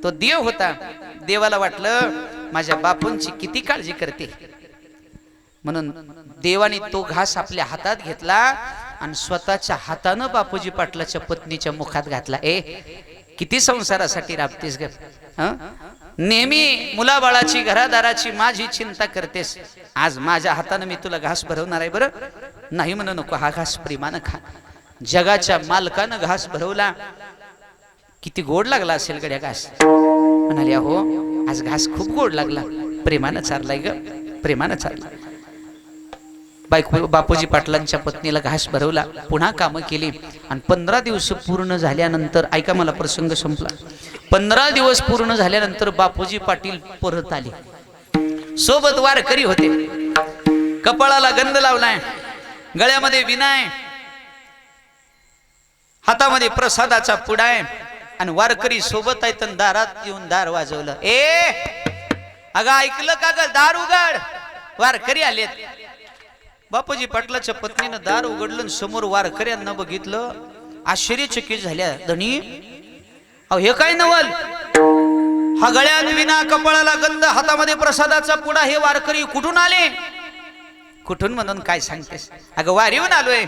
तो देव होता. देवाला वाटलं माझ्या बापूंची किती काळजी करते, म्हणून देवाने तो घास आपल्या हातात घेतला आणि स्वतःच्या हातानं बापूजी पाटलाच्या पत्नीच्या मुखात घातला. किती संसारासाठी राबतेस ग, नेहमी मुलाबाळाची घरादाराची माझी चिंता करतेस, आज माझ्या हातानं मी तुला घास भरवणार आहे बरं. नाही म्हणू नको, हा घास प्रेमानं खा. जगाच्या मालकानं घास भरवला, किती गोड लागला असेल गड्या घास. म्हणाले हो आज घास खूप गोड लागला, प्रेमानं चारलाय ग, प्रेमानं चारला. बापूजी पाटलांच्या पत्नीला घास भरवला, पुन्हा कामं केली आणि 15 दिवस पूर्ण झाल्यानंतर, ऐका मला प्रसंग संपला. 15 दिवस पूर्ण झाल्यानंतर बापूजी पाटील परत आले. सोबत वारकरी होते, कपाळाला गंध लावलाय, गळ्यामध्ये विनाय, हातामध्ये प्रसादाचा पुडाय आणि वारकरी सोबत आहेत. दारात येऊन दार वाजवलं. अगं ऐकलं का ग, दार उघड, वारकरी आलेत. बापूजी पाटलाच्या पत्नीनं दार उघडलं, समोर वारकऱ्यांना बघितलं, आश्चर्यचकित झाल्या. धनी अहो हे काय नवल, हा गळ्यात विना, कपाळाला गंध, हातामध्ये प्रसादाचा पुडा, हे वारकरी कुठून आले? कुठून म्हणून काय सांगतेस? अगं वारीहून आलोय,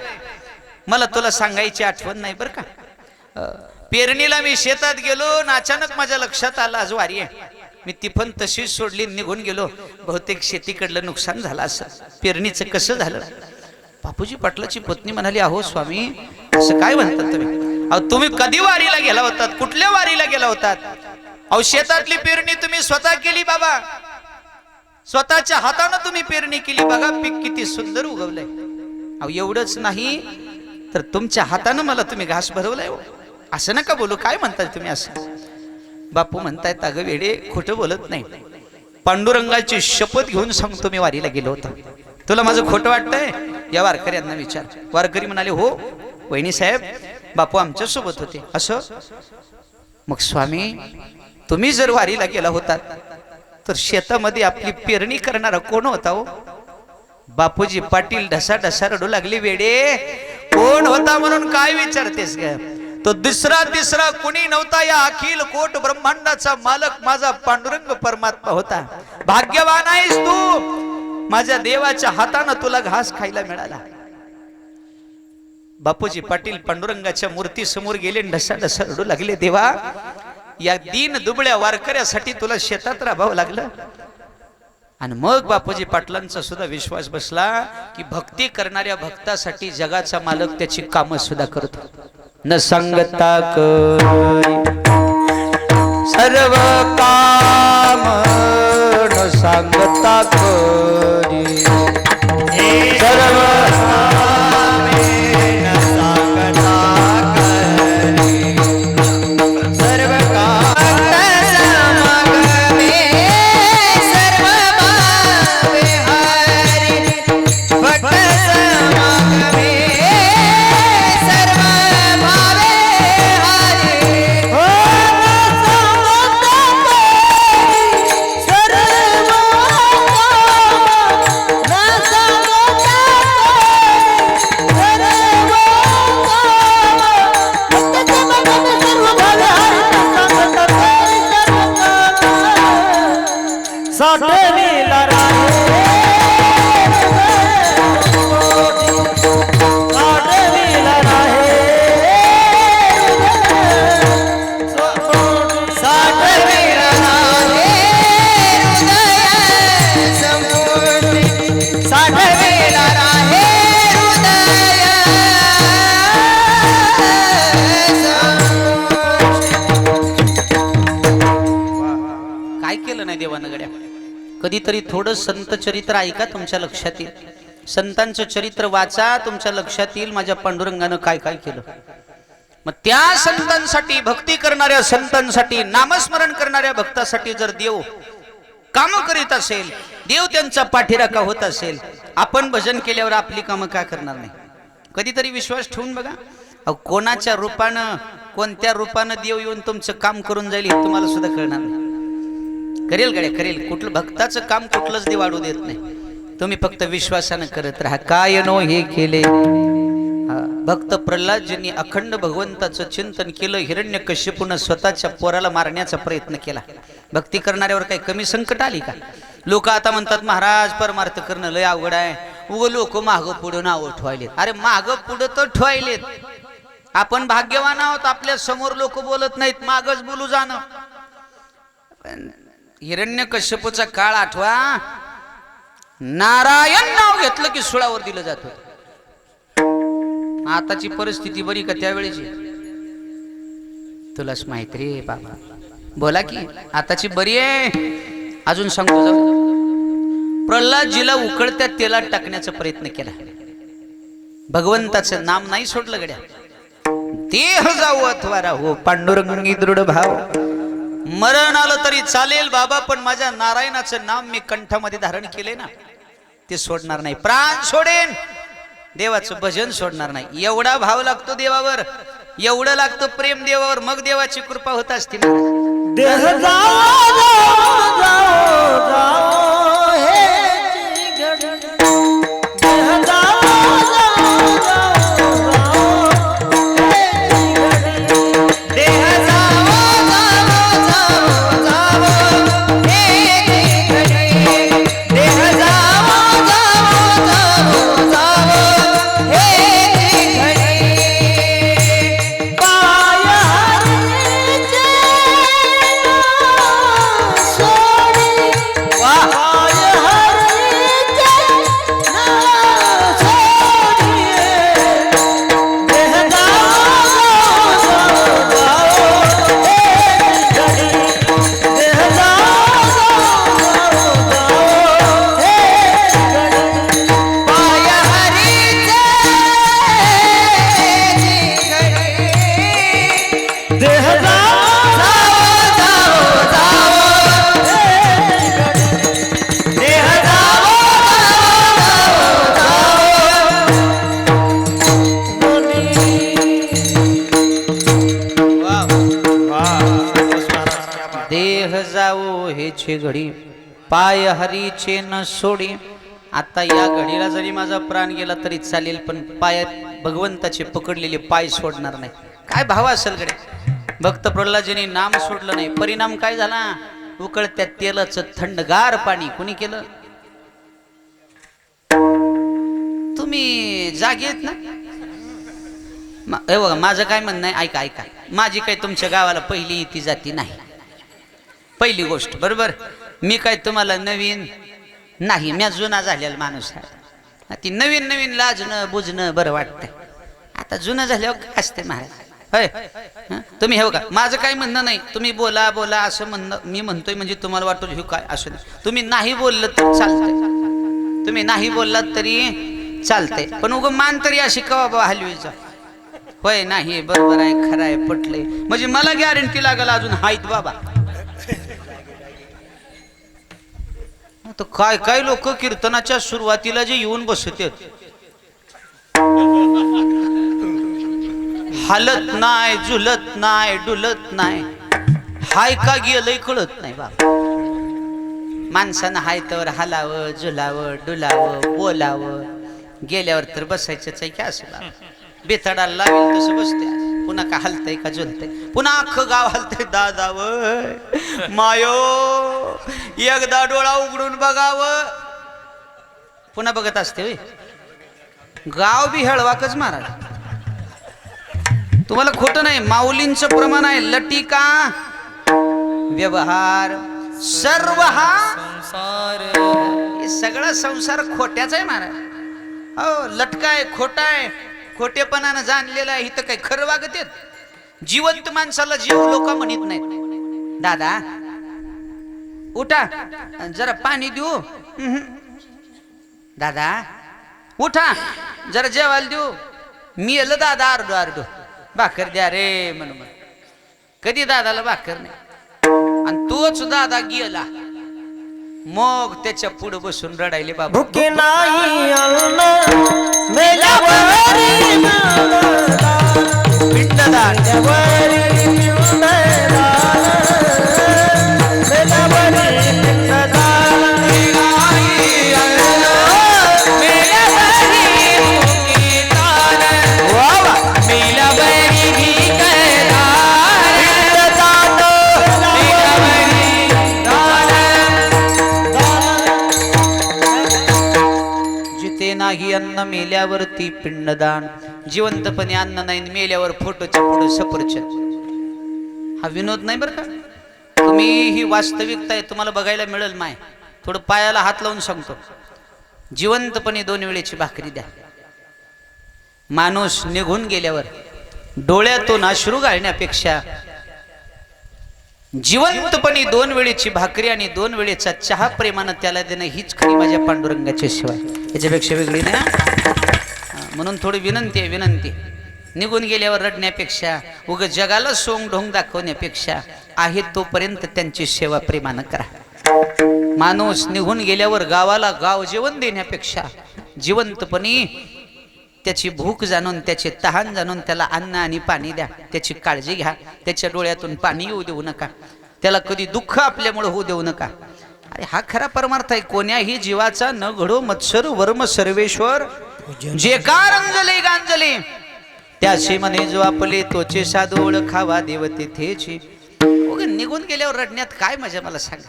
मला तुला सांगायची आठवण नाही बरं का. पेरणीला मी शेतात गेलो आणि अचानक माझ्या लक्षात आलं आज वारी आहे. मी ती पण तशीच सोडली, निघून गेलो. बहुतेक शेतीकडलं नुकसान झालं असं, पेरणीचं कसं झालं. बापूजी पाटलाची पत्नी म्हणाली, अहो स्वामी असं काय म्हणतात तुम्ही? अहो तुम्ही कधी वारीला गेला होतात, कुठल्या वारीला गेला होतात? अहो शेतातली पेरणी तुम्ही स्वतः केली बाबा, स्वतःच्या हातानं तुम्ही पेरणी केली, बघा पीक किती सुंदर उगवलंय. अहो एवढंच नाही तर तुमच्या हातानं मला तुम्ही घास भरवलाय. असं नका बोलू, काय म्हणताय तुम्ही असं? बापू म्हणतायत, अगं वेडे खोटं बोलत नाही, पांडुरंगाची शपथ घेऊन सांगतो मी वारीला गेलो होतो. तुला माझं खोटं वाटतंय? या वारकऱ्यांना विचार. वारकरी म्हणाले, हो वहिनी साहेब, बापू आमच्या सोबत होते. असं? मग स्वामी तुम्ही जर वारीला गेला होतात तर शेतामध्ये आपली पेरणी करणारा कोण होता हो? बापूजी पाटील ढसा ढसा रडू लागले. वेडे कोण होता म्हणून काय विचारतेस ग? तो दुसरा तिसरा कुणी नव्हता, या अखिल कोट ब्रह्मांडाचा मालक माझा पांडुरंग परमात्मा होता. भाग्यवान आहेस तू, माझ्या देवाच्या हातानं तुला घास खायला मिळाला. बापूजी पाटील पांडुरंगाच्या मूर्ती समोर गेले, ढसाढसा रडू लागले. देवा, या दीन दुबळ्या वारकऱ्यासाठी तुला शेतात राहावं लागलं. आणि मग बापूजी पाटलांचा सुद्धा विश्वास बसला की भक्ती करणाऱ्या भक्तासाठी जगाचा मालक त्याची कामं सुद्धा करतो. न सांगता करी सर्व काम, न सांगता करी सर्व साठविला काय केलं नाही देवानं गड्या. कधीतरी थोडं संत चरित्र ऐका, तुमच्या लक्षात येईल. संतांचं चरित्र वाचा, तुमच्या लक्षात येईल माझ्या पांडुरंगानं काय काय केलं. मग त्या संतांसाठी, भक्ती करणाऱ्या संतांसाठी, नामस्मरण करणाऱ्या भक्तासाठी जर देव काम करीत असेल, देव त्यांचा पाठीराखा होत असेल, आपण भजन केल्यावर आपली कामं का करणार नाही. कधीतरी विश्वास ठेवून बघा. कोणाच्या रूपानं, कोणत्या रूपानं देव येऊन तुमचं काम करून जाईल हे तुम्हाला सुद्धा कळणार नाही. करेल गड्या, करेल. कुठलं भक्ताचं काम कुठलंच देव वाढू देत नाही. तुम्ही फक्त विश्वासानं करत राहा. काय नो हे केले. भक्त प्रल्हाद ज्यांनी अखंड भगवंताचं चिंतन केलं, हिरण्यकश्यपूनं स्वतःच्या पोराला मारण्याचा प्रयत्न केला. भक्ती करणाऱ्यावर काही कमी संकट आली का. लोक आता म्हणतात महाराज परमार्थ करणं लय अवघड आहे. उग लोक मागं पुढं नावं ठेवायलेत. अरे मागं पुढं तर ठेवायलेत. आपण भाग्यवान आहोत, आपल्या समोर लोक बोलत नाहीत, मागच बोलू जाणं. हिरण्यकश्यपूचा काळ आठवा. नारायण नाव घेतलं की सुळावर दिलं जात होतं. आताची परिस्थिती बरी का त्यावेळेची तुलाच माहित रे बाबा. बोला की आताची बरी आहे. अजून सांगतो जाऊ. प्रल्हादजीला उकळत्या तेलात टाकण्याचा प्रयत्न केला. भगवंताचं नाम नाही सोडलं गड्या. देह जाऊ अथवा राहू, पांडुरंगी दृढ भाव. मरण आलं तरी चालेल बाबा, पण माझ्या नारायणाचं नाम मी कंठामध्ये धारण केले ना, ते सोडणार नाही. प्राण सोडेन, देवाचं भजन सोडणार नाही. एवढा भाव लागतो देवावर, एवढं लागतं प्रेम देवावर, मग देवाची कृपा होत असते. देह जाओ जाओ जाओ हे घडी. देह जाओ जाओ जाओ हे घडी. देह हेचे घडी पाय हरीचे न सोडी. आता या घडीला जरी माझा प्राण गेला तरी चालेल, पण पायात भगवंताचे पकडलेले पाय सोडणार नाही. काय भाव असेल कडे. भक्त प्रल्हादजीने नाम सोडलं नाही. परिणाम काय झाला? उकळत्या तेलाचं थंडगार पाणी कोणी केलं? तुम्ही जागे आहेत ना? हे बघा, माझं काय म्हणणं आहे, ऐका ऐका. माझी काय तुमच्या गावाला पहिली येती जाती नाही, पहिली गोष्ट. बरोबर. मी काय तुम्हाला नवीन नाही, मी जुना झालेला माणूस आहे. ती नवीन नवीन लाजणं बुजणं बरं वाटतंय. आता जुनं झाल्यावर काय असते महाराज? होय. तुम्ही हे बघा, माझं काय म्हणणं नाही, तुम्ही बोला बोला असं म्हणणं मी म्हणतोय म्हणजे तुम्हाला वाटतं हे काय असं नाही. तुम्ही नाही बोललं तर चालतंय, तुम्ही नाही बोललात तरी चालतंय, पण उगं मान तरी अशी कवा बाबा हलवीचा. होय नाही बरोबर आहे, खरं आहे, पटलंय म्हणजे मला गॅरंटी लागल अजून हायत बाबा. तर काय काय लोक कीर्तनाच्या सुरुवातीला जे येऊन बसतात, हालत नाही, झुलत नाही, डुलत नाही, हाय का गेलंय कळत नाही बाबा. माणसानं हाय तर हलावं, झुलावं, डुलावं, बोलावं, गेल्यावर तर बसायचंच आहे की असं बाबा. बेथडाला लावेल तसं बसते, पुन्हा का हलतंय का झुलतंय, पुन्हा अख्खं गाव हलतंय. दादावय मायो, एकदा डोळा उघडून बघावं, पुन्हा बघत असते. होय गाव बी हळवाकच महाराज. तुम्हाला खोटं नाही, माऊलींचं प्रमाण आहे. लटिका व्यवहार सर्व हा संसार, हे सगळा संसार खोट्याचा आहे महाराज. हो, लटका आहे, खोटा आहे, खोटेपणानं जाणलेलं आहे. इथं काही खरं वागत येत. जिवंत माणसाला जीव लोक म्हणत नाहीत. दादा उठा जरा पाणी देऊ, दादा उठा जरा जेवायला देऊ, मी येलं दादा अर्धो अर्धो भाकर द्या रे म्हणून. कधी दादाला भाकर नाही, आणि तोच दादा गेला मग त्याच्या पुढे बसून रडायले बाबा. भुके नाही अन्न मेल्यावरी पिंडदान नाही अन्न मेल्यावरती पिंडदान. जिवंतपणे अन्न नाही, मेल्यावर फोटोच्या पुढे सफरचंद. हा विनोद नाही बरं का, तुम्ही ही वास्तविकता आहे, तुम्हाला बघायला मिळेल. माय थोडं पायाला हात लावून सांगतो, जिवंतपणे 2 वेळेची भाकरी द्या. माणूस निघून गेल्यावर डोळ्यातून अश्रू गाळण्यापेक्षा जिवंतपणी 2 वेळेची भाकरी आणि 2 वेळेचा चहा प्रेमानं त्याला देणं हीच खरी माझ्या पांडुरंगाची सेवा आहे, याच्यापेक्षा वेगळी नाही. म्हणून थोडी विनंती आहे, विनंती. निघून गेल्यावर रडण्यापेक्षा, उग जगाला सोंग ढोंग दाखवण्यापेक्षा आहे तोपर्यंत त्यांची सेवा प्रेमानं करा. माणूस निघून गेल्यावर गावाला गाव जेवण देण्यापेक्षा जिवंतपणी त्याची भूक जाणून, त्याचे तहान जाणून त्याला अन्न आणि पाणी द्या, त्याची काळजी घ्या. त्याच्या डोळ्यातून पाणी येऊ देऊ नका, त्याला कधी दुःख आपल्यामुळे होऊ देऊ नका. अरे हा खरा परमार्थ आहे. कोण्याही जीवाचा न घडो मत्सर वर्म सर्वेश्वर, जे कारंजले गांजले त्याशी म्हणे जो आपले, तोचे साधू ओळखावा देव तेथेची. निघून गेल्यावर रडण्यात काय मजा मला सांगा.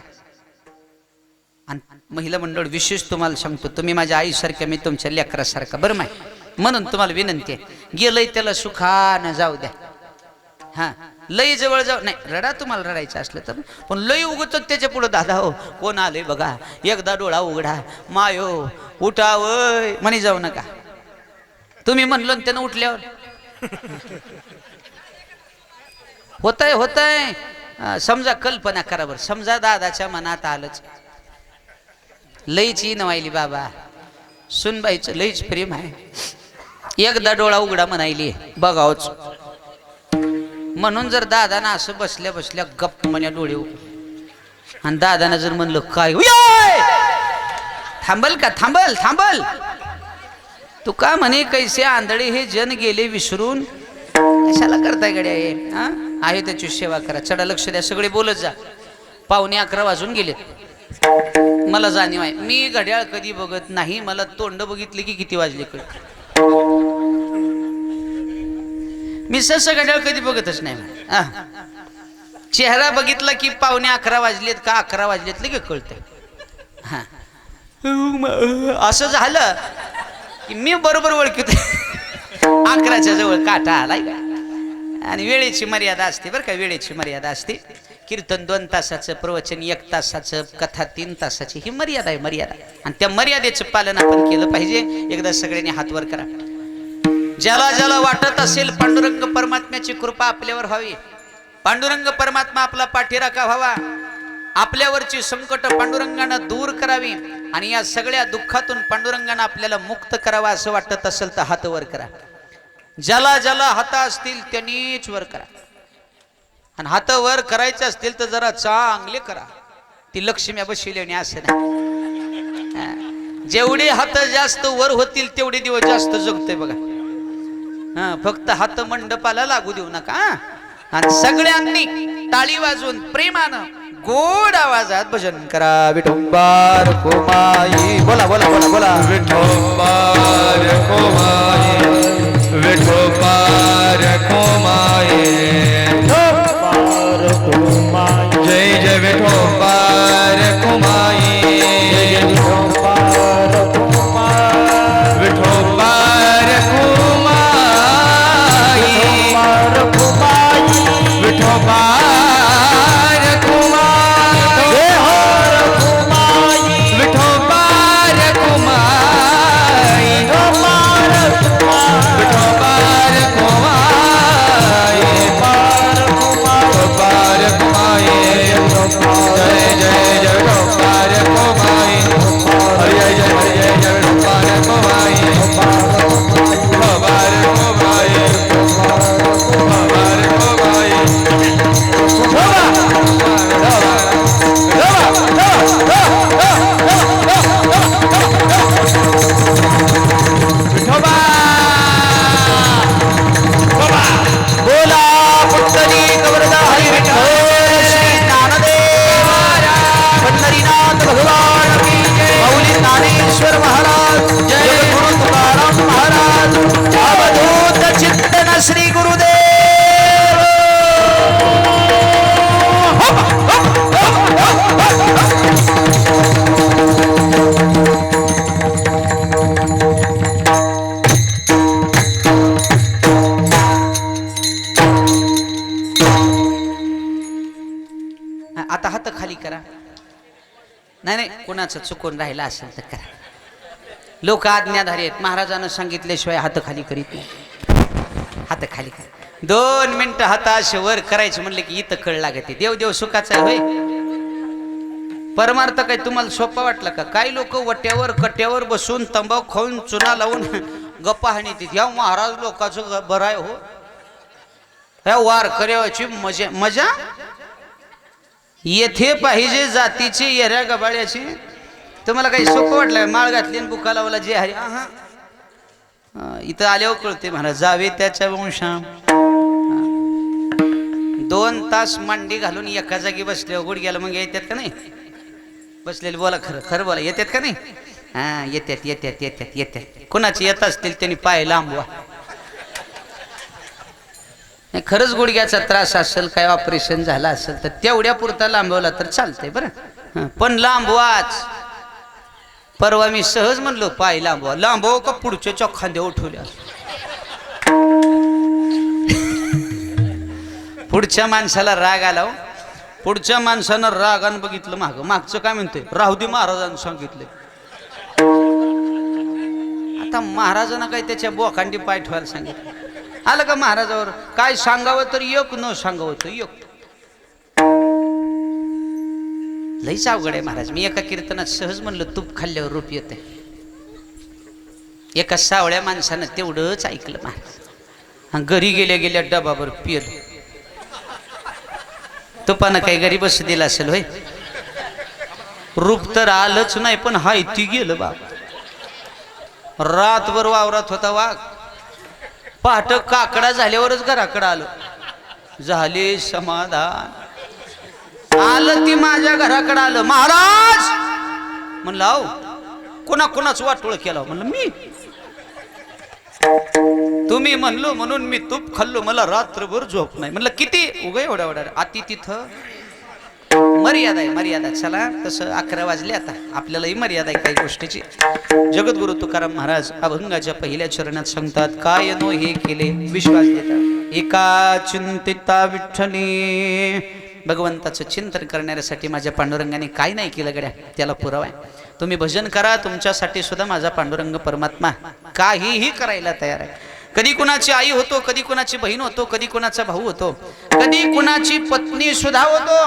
आणि महिला मंडळ विशेष तुम्हाला सांगतो, तुम्ही माझ्या आईसारख्या, मी तुमच्या लेकरासारखा बरं माय. म्हणून तुम्हाला विनंती आहे, गेलंय त्याला सुखानं जाऊ द्या. हा लई जवळ जाऊ नाही, रडा तुम्हाला रडायचं असलं तर, पण लई उगत त्याच्या पुढे दादा हो कोण आले बघा, एकदा डोळा उघडा, मायो उठावय म्हणे जाऊ नका. तुम्ही म्हणलो त्यानं उठल्यावर होतंय होतंय. समजा कल्पना करा बरं, समजा दादाच्या मनात आलंच, लईच नवायली बाबा, सुनबाईचं लईच प्रेम आहे, एकदा डोळा उघडा म्हणायली बघावच. म्हणून जर दादानं असं बसल्या बसल्या गप्प म्हण्या डोळे आणि दादानं जर म्हणलं काय थांबल का, थांबल थांबल तू का म्हणे, कैसे आंधळे हे जन गेले विसरून, कशाला करताय गड्या हे. आहे त्याची सेवा करा, चढा लक्ष द्या, सगळे बोलत जा. 11:15 वाजून गेलेत, मला जाणीव आहे. मी घड्याळ कधी बघत नाही, मला तोंड बघितले की किती वाजले कळ. मी ससं घड्याळ कधी बघतच नाही हा. चेहरा बघितला की 11:45 वाजलेत का 11 वाजलेत लगे कळतं हा. असं झालं की मी बरोबर ओळखतो 11च्या जवळ काटा आलाय का. आणि वेळेची मर्यादा असते बरं का, वेळेची मर्यादा असते. कीर्तन 2 तासाचं, प्रवचन 1 तासाचं, कथा 3 तासाची, ही मर्यादा आहे मर्यादा. आणि त्या मर्यादेचं पालन आपण केलं पाहिजे. एकदा सगळ्यांनी हात वर करा. ज्याला ज्याला वाटत असेल पांडुरंग परमात्म्याची कृपा आपल्यावर व्हावी, पांडुरंग परमात्मा आपला पाठीराखा व्हावा, आपल्यावरची संकट पांडुरंगानं दूर करावी आणि या सगळ्या दुःखातून पांडुरंगानं आपल्याला मुक्त करावा असं वाटत असेल तर हात वर करा. ज्याला ज्याला हात असतील त्यांनीच वर करा. आणि हात वर करायचे असतील तर जरा चांगले करा. ती लक्ष्मी बसविली असं नाही. जेवढे हात जास्त वर होतील तेवढे दिवस जास्त जगतोय बघा. हा, फक्त हात मंडपाला लागू देऊ नका. आणि सगळ्यांनी टाळी वाजवून प्रेमानं गोड आवाजात भजन करा. विठोबार कोमाई, बोला बोला बोला बोला. विठोबार कोमाई, विठोबार कोमाई, जय जय विठोबार कोमाई, विठोबार कोमाई, विठोबार कोमाई, विठोबार कोमाई, विठोबार कोमाई, विठोबार कोमाई, जय जय जय विठोबार कोमाई, हरि जय जय हरि जय जय विठोबार कोमाई, विठोबार कोमाई, विठोबार कोमाई, बोला पुंडरी कवरदा हरी विठ्ठल श्री ज्ञानदेव पंढरीनाथ भगवान की जय. माऊली ज्ञानेश्वर महाराज जय. गुरु तुकाराम महाराज, अवधूत चिंतन श्री गुरुदेव. आता हात खाली करा. नाही नाही, कोणाचं चुकून राहिला असेल तर करा. लोक आज्ञाधारी आहेत, महाराजांना सांगितल्याशिवाय हात खाली करीत नाही. हात खाली करा. 2 मिनिटं हात असे वर करायचे म्हणले की इथं कळ लागते. देव देव सुखाचा आहे होय. परमार्थ काय तुम्हाला सोपा वाटला का? काही लोक वट्यावर कट्यावर बसून तंबाखू खाऊन चुना लावून गप्पा हाणीत. ह्या महाराज लोकांचं बरं आहे हो. ह्या वारकऱ्याची मजा मजा येथे पाहिजे जातीची येऱ्या गबाळ्याची. तुम्हाला काही सोपं वाटलं? माळ घातली आणि बुका लावला जे हरी. हा, इथं आल्यावर कळते महाराज जावे त्याच्या वंशा. 2 तास मांडी घालून एका जागी बसले गुडघ्याला मग येतात का नाही? बसलेले बोला, खरं खरं बोला, येतात का नाही? हा, येतात येतात येतात येतात. कोणाचे येत असतील त्यांनी पाय लांबवा. खरंच गुडघ्याचा त्रास असेल, काय ऑपरेशन झालं असेल तर तेवढ्या पुरता लांबवला तर चालतंय बरं. पण लांबवाच. परवा मी सहज म्हणलो पाय लांबवा. लांबव का पुढच्या खांद्या उठवल्या. पुढच्या माणसाला राग आला. पुढच्या माणसानं रागानं बघितलं मागचं काय म्हणतोय, राहू दे महाराजांनी सांगितलं. आता महाराजांना काय त्याच्या बोखांडी पाय ठेवायला सांगितलं. आलं का महाराजावर? काय सांगावं तर एक, न सांगावं तर एक. लईच अवघड आहे महाराज. मी एका कीर्तनात सहज म्हणलं तूप खाल्ल्यावर रूप येते. एका सावळ्या माणसानं तेवढंच ऐकलं महाराज. घरी गेल्या गेल्या डबावर पिल. तुपानं काही घरी बस दिला असेल होय. रूप तर आलंच नाही पण हाय ती गेलं बा. रातभर वावरात होता वाघ. पहाट काकडा झाल्यावरच घराकडं आलं. झाले समाधान. आलं ती माझ्या घराकडं आलं. महाराज म्हणलं अहो कोणाच वाटोळ केला? म्हणलं मी. तुम्ही म्हणलो म्हणून मी तूप खाल्लो, मला रात्रभर झोप नाही. म्हणलं किती उगा एवढा एवढा अति तिथं मर्यादा आहे, मर्यादा. चला तसं 11 वाजले आता, आपल्यालाही मर्यादा आहे काही गोष्टीची. जगद्गुरु तुकाराम महाराज अभंगाच्या पहिल्या चरणात सांगतात, काय नो हे केले विश्वास देतात. एका चिंतिता विठ्ठली, भगवंताचं चिंतन करण्यासाठी माझ्या पांडुरंगाने काय नाही केलं गड्या, त्याला पुरावा आहे. तुम्ही भजन करा, तुमच्यासाठी सुद्धा माझा पांडुरंग परमात्मा काहीही करायला तयार आहे. कधी कुणाची आई होतो, कधी कुणाची बहीण होतो, कधी कुणाचा भाऊ होतो, कधी कुणाची पत्नी सुद्धा होतो.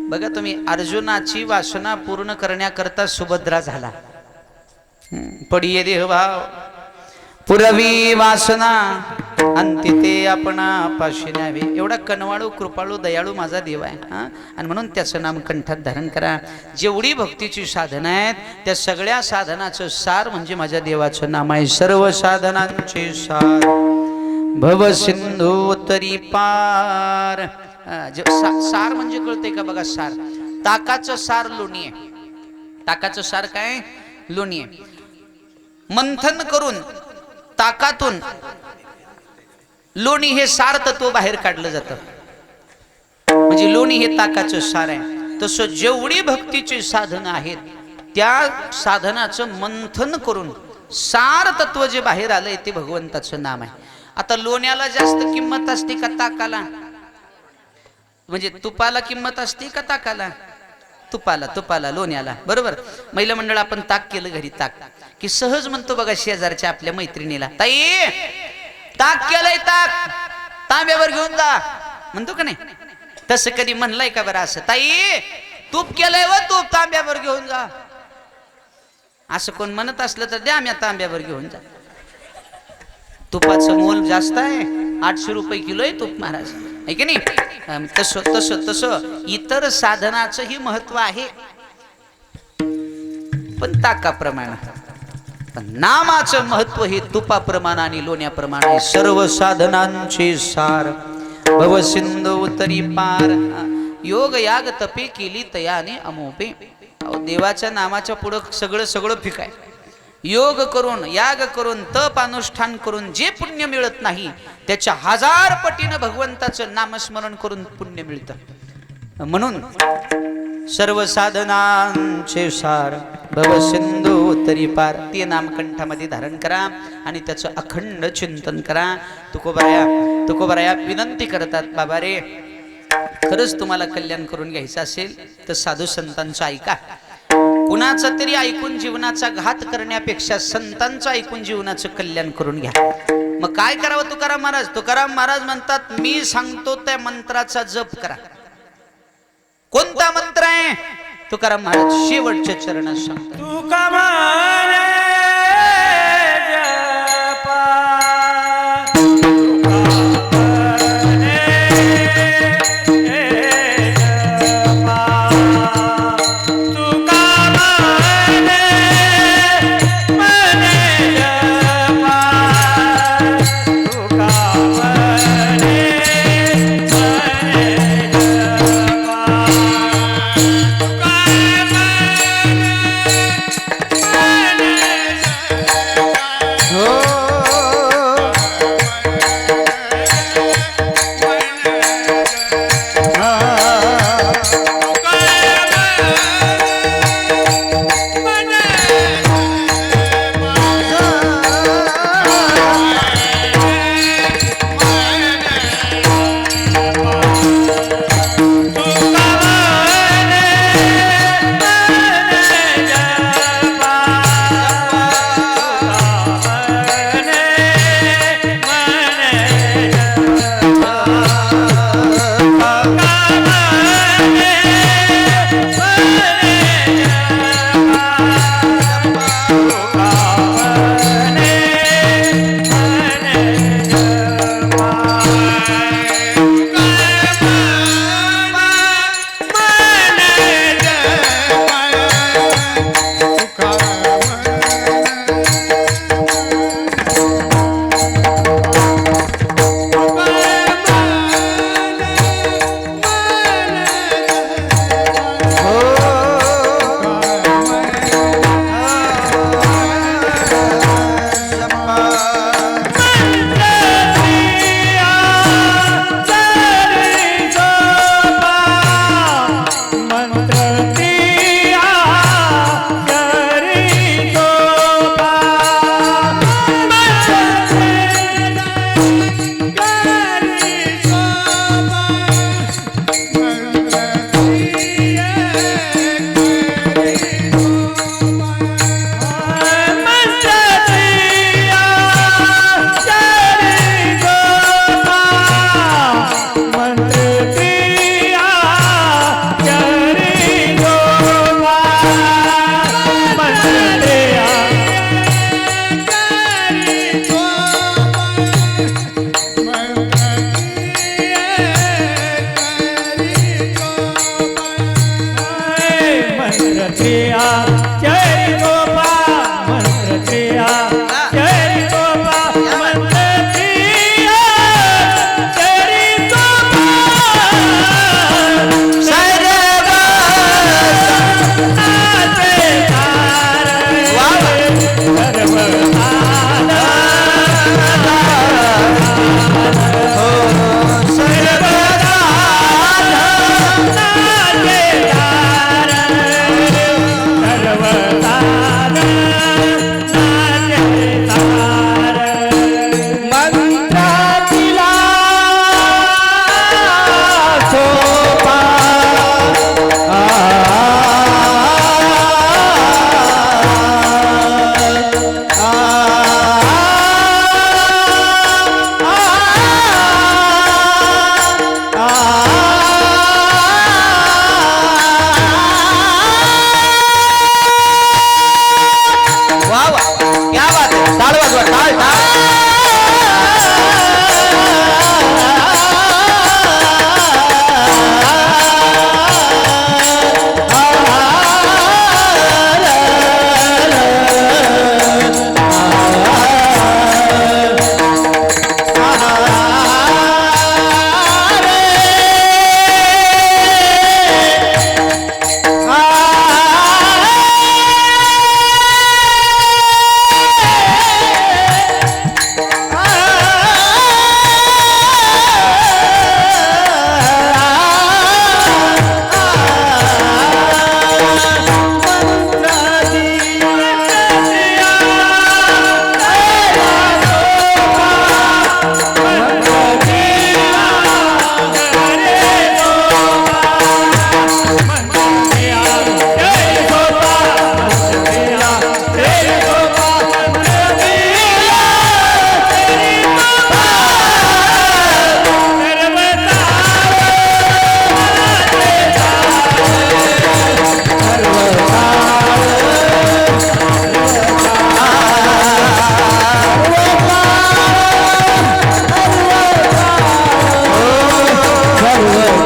बघा तुम्ही, अर्जुनाची वासना पूर्ण करण्याकरता सुभद्रा झाला. पडिये देह भाव पुरवी वासना अंती ते आपणा पाशी न्यावे. एवढा कनवाळू कृपाळू दयाळू माझा देव आहे. आणि म्हणून त्याचं नाम कंठात धारण करा. जेवढी भक्तीची साधनं आहेत त्या सगळ्या साधनाचं सार म्हणजे माझ्या देवाचं नाम आहे. सर्व साधनांचे सार भव सिंधू तरी पार. सार म्हणजे कळतंय का बघा, सार ताकाचं सार लोणी आहे. ताकाचं सार काय? लोणी आहे. मंथन करून ताकातून लोणी हे सार तत्व बाहेर काढलं जातं, म्हणजे लोणी हे ताकाचं सार आहे. तसं जेवढी भक्तीची साधनं आहेत त्या साधनाचं मंथन करून सार तत्व जे बाहेर आलंय ते भगवंताचं नाम आहे. आता लोण्याला जास्त किंमत असते का ताकाला? म्हणजे तुपाला किंमत असते का ताकाला? तुपाला, तुपाला, लोण्याला. बरोबर. महिला मंडळ आपण ताक केलं घरी, ताक की सहज म्हणतो बघा शेजारच्या आपल्या मैत्रिणीला, ताई ताक केलंय, ताक तांब्यावर घेऊन जा, म्हणतो का नाही? तसं कधी म्हणलंय का बरं असं, ताई तूप केलंय व तूप तांब्यावर घेऊन जा? असं कोण म्हणत असलं तर द्या, आम्ही तांब्यावर घेऊन जा. तुपाचं मोल जास्त आहे, 800 रुपये किलो आहे तूप महाराज, आहे की नाही? तसं तसं तसं इतर साधनाचंही महत्व आहे, पण ताकाप्रमाणे. पण नामाचं महत्व हे तुपाप्रमाणे आणि लोण्याप्रमाणे आहे. सर्व साधनांचे सार भव सिंधू तरी पार. योग याग तपे केली तयाने अमोपे. देवाच्या नामाच्या पुढं सगळं सगळं फिक आहे. योग करून, याग करून, तप अनुष्ठान करून जे पुण्य मिळत नाही त्याच्या 1000 पटीनं भगवंताचं नामस्मरण करून पुण्य मिळतं. म्हणून सर्व साधनांचे सार भव सिंधू तरी पार. ते नाम कंठामध्ये धारण करा आणि त्याचं अखंड चिंतन करा. तुकोबाराया विनंती करतात, बाबा रे खरंच तुम्हाला कल्याण करून घ्यायचं असेल तर साधू संतांचं ऐका. कुणाचं तरी ऐकून जीवनाचा घात करण्यापेक्षा संतांचं ऐकून जीवनाचं कल्याण करून घ्या. मग काय करावं तुकाराम महाराज? तुकाराम महाराज म्हणतात, मी सांगतो त्या मंत्राचा जप करा. कोणता मंत्र आहे? तुकाराम महाराज शेवटच्या चरणात सांगतात, तुका म्हणे जपा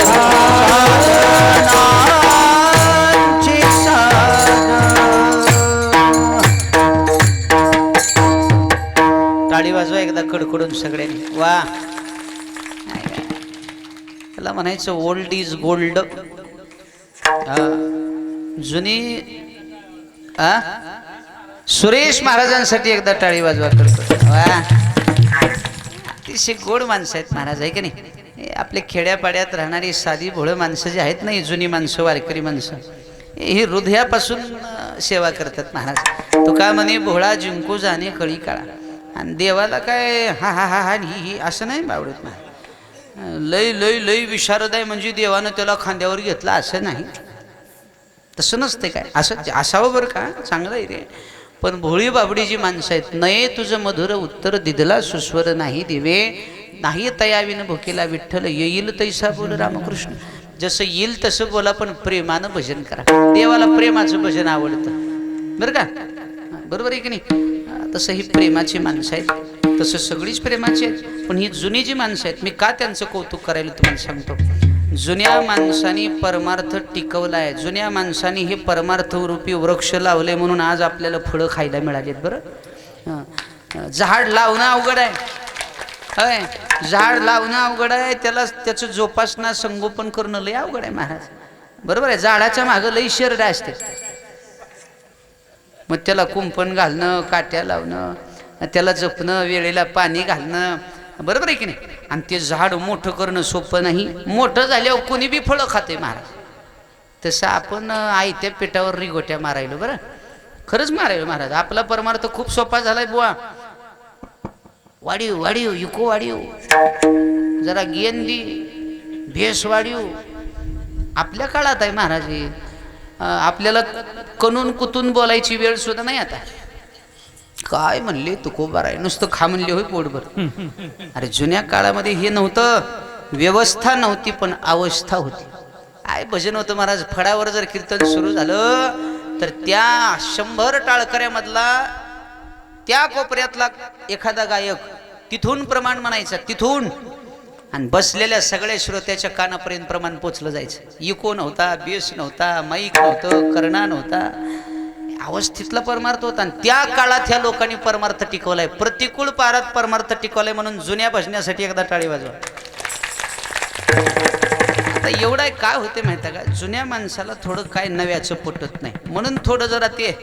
साधनांची साधना. टाळी वाजवा एकदा कडकडून सगळ्यांनी. वा, त्याला म्हणायचं ओल्ड इज गोल्ड. जुनी सुरेश महाराजांसाठी एकदा टाळी वाजवा कडकडून. वा, अतिशय गोड माणसं आहेत महाराज, आहे की नाही. हे आपले खेड्यापाड्यात राहणारी साधी भोळं माणसं जी आहेत ना, ही जुनी माणसं, वारकरी माणसं, ही हृदयापासून सेवा करतात महाराज. तुका म्हणे भोळा जिंकू जाणे कळी काळा. आणि देवाला काय हा हा हा हा ही असं नाही आवडत ना. लय लय लय विशारद आहे म्हणजे देवानं त्याला खांद्यावर घेतला असं नाही, तसं नसते काय. असं असावं बरं का, चांगलं आहे रे. पण भोळी बाबडी जी माणसं आहेत, नये तुझं मधुर उत्तर दिदला सुस्वर नाही दिवे, नाही तयाविन भुकेला विठ्ठल, येईल तैसा बोल रामकृष्ण. जसं येईल तसं बोला, पण प्रेमानं भजन करा. देवाला प्रेमाचं भजन आवडतं बरं का, बरोबर आहे की नाही. तसं ही प्रेमाची माणसं आहेत, तसं सगळीच प्रेमाची आहेत. पण ही जुनी जी माणसं आहेत, मी का त्यांचं कौतुक करायला तुम्हाला सांगतो. जुन्या माणसांनी परमार्थ टिकवला आहे. जुन्या माणसांनी हे परमार्थरूपी वृक्ष लावले म्हणून आज आपल्याला फळं खायला मिळालीत. बरं, झाड लावणं अवघड आहे, होय, झाड लावणं अवघड आहे, त्याला त्याचं जोपासना संगोपन करणं लय अवघड आहे महाराज. बरोबर आहे. झाडाच्या मागं लई शेरडा असते, मग त्याला कुंपण घालणं, काट्या लावणं, त्याला जपणं, वेळेला पाणी घालणं, बरोबर आहे की नाही. आणि ते झाड मोठं करणं सोपं नाही. मोठं झाल्यावर कोणी बी फळं खाते महाराज. तसं आपण आयत्या पेटावर रिगोट्या मारायलो. बरं, खरंच मारायलो महाराज. आपला परमार्थ खूप सोपा झालाय बुवा. वाढीव वाढीव इको वाढीव, जरा गेंदी भेस वाढीव आपल्या काळात आहे महाराज. आपल्याला कणून कुतून बोलायची वेळ सुद्धा नाही आता. काय म्हणले तुकोबार आहे, नुसतं खा म्हणले होय पोटभर. अरे जुन्या काळामध्ये हे नव्हतं, व्यवस्था नव्हती पण अवस्था होती. काय भजन होतं महाराज. फळावर जर कीर्तन सुरू झालं तर त्या 100 टाळकऱ्यामधला त्या कोपऱ्यातला एखादा गायक तिथून प्रमाण म्हणायचा, तिथून, आणि बसलेल्या सगळ्या श्रोत्याच्या कानापर्यंत प्रमाण पोचलं जायचं. इको नव्हता, बेस नव्हता, माईक नव्हतं, कर्णा नव्हता, अवस्थेतला परमार्थ होता. आणि त्या काळात ह्या लोकांनी परमार्थ टिकवलाय. प्रतिकूल पारात परमार्थ टिकवलाय म्हणून जुन्या भजनासाठी एकदा टाळी वाजवा. आता एवढा काय होते माहिती का, जुन्या माणसाला थोडं काय नव्याचं पटत नाही म्हणून थोडं जरा ते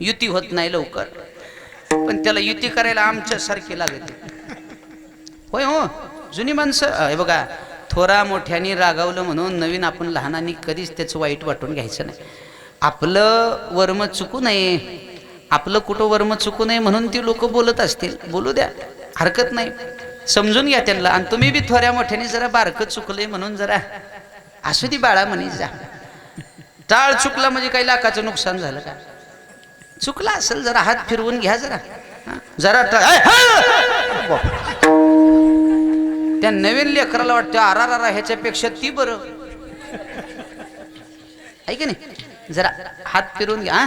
युती होत नाही लवकर. पण त्याला युती करायला आमच्यासारखी लागते, होय हो. जुनी माणसं हे बघा, थोरा मोठ्याने रागावलं म्हणून नवीन आपण लहानांनी कधीच त्याचं वाईट वाटून घ्यायचं नाही. आपलं वर्म चुकू नये, आपलं कुठं वर्म चुकू नये म्हणून ती लोक बोलत असतील, बोलू द्या, हरकत नाही, समजून घ्या त्यांना. आणि तुम्ही बी थोड्या मोठ्याने जरा बारकं चुकलंय म्हणून जरा असू दी बाळा म्हणे जा. टाळ चुकला म्हणजे काही लाखाचं नुकसान झालं का. चुकला असेल जरा हात फिरवून घ्या, जरा जरा त्या नवीन लेकराला वाटतं आरा ह्याच्यापेक्षा ती बरं आहे की नाही. जरा हात फिरून घ्या,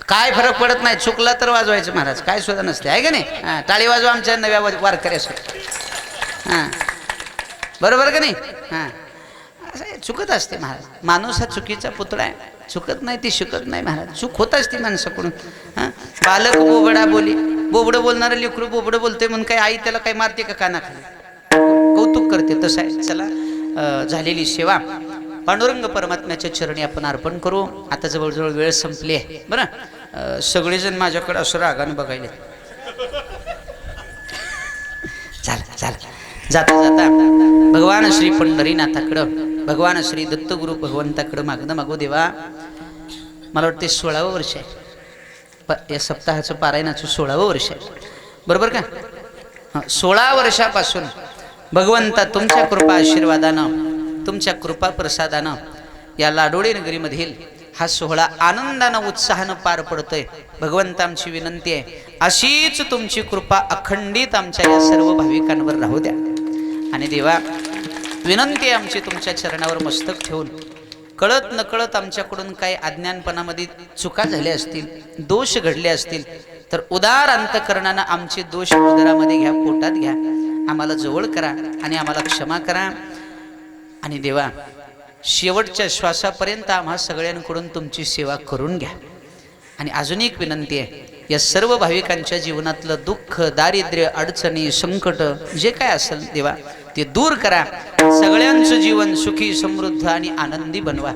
काय फरक पडत नाही. चुकला तर वाजवायचं महाराज, काय सुद्धा नसते, आहे का नाही. टाळी वाजवा आमच्या नव्या वारकऱ्यासाठी. हां, बरोबर का नाही. हां, असं चुकत असते महाराज. माणूस हा चुकीचा पुतळा आहे, चुकत नाही ती शिकत नाही महाराज. चूक होत असते माणसाकडून. हां, बालक बोबडा बोली, बोबडं बोलणारं लेकरू बोबडं बोलते म्हणून काय आई त्याला काय मारते का कानाखाली, कौतुक करते, तसं आहे. चला, झालेली सेवा पांडुरंग परमात्म्याच्या चरणी आपण अर्पण करू. आता जवळजवळ वेळ संपली आहे. बरं, सगळेजण माझ्याकडे असं रागाने बघायले. झालं झालं, जाता जाता भगवान श्री पंढरीनाथाकडं, भगवान श्री दत्तगुरु भगवंताकडं मागणं मागू. देवा, मला वाटते 16वं वर्ष आहे या सप्ताहाचं पारायणाचं, 16वं वर्ष आहे, बरोबर का. 16 वर्षापासून भगवंता तुमच्या कृपा आशीर्वादानं, तुमच्या कृपा प्रसादानं या लाडोळी नगरीमधील हा सोहळा आनंदानं उत्साहानं पार पडतोय. भगवंता आमची विनंती आहे, अशीच तुमची कृपा अखंडित आमच्या या सर्व भाविकांवर राहू द्या. आणि देवा, विनंती आहे आमची तुमच्या चरणावर मस्तक ठेवून, कळत नकळत आमच्याकडून काही अज्ञानपणामध्ये चुका झाल्या असतील, दोष घडले असतील तर उदार अंतकरणानं आमचे दोष उदरामध्ये घ्या, पोटात घ्या. आम्हाला जवळ करा आणि आम्हाला क्षमा करा. आणि देवा शेवटच्या श्वासापर्यंत आम्हा सगळ्यांकडून तुमची सेवा करून घ्या. आणि अजून एक विनंती आहे, या सर्व भाविकांच्या जीवनातलं दुःख, दारिद्र्य, अडचणी, संकट जे काय असेल देवा ते दूर करा. सगळ्यांचं जीवन सुखी, समृद्ध आणि आनंदी बनवा.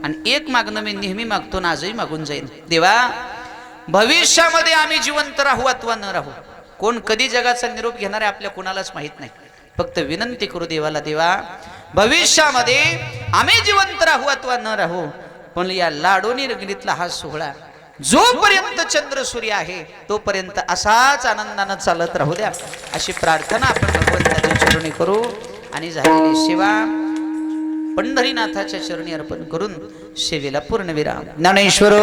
आणि एक मागणं मी नेहमी मागतो आणि आजही मागून जाईन. देवा भविष्यामध्ये आम्ही जिवंत राहू अथवा न राहू, कोण कधी जगाचा निरोप घेणार आहे आपल्या कोणालाच माहित नाही. फक्त विनंती करू देवाला, देवा भविष्यामध्ये आम्ही जिवंत राहू अथवा न राहू, पण या लाडोनी रंगलीतला हा सोहळा जोपर्यंत चंद्र सूर्य आहे तोपर्यंत असाच आनंदानं चालत राहू द्या, अशी प्रार्थना आपण भगवंताच्या चरणी करू. आणि झालेली सेवा पंढरीनाथाच्या चरणी अर्पण करून सेवेला पूर्णविराम. ज्ञानेश्वर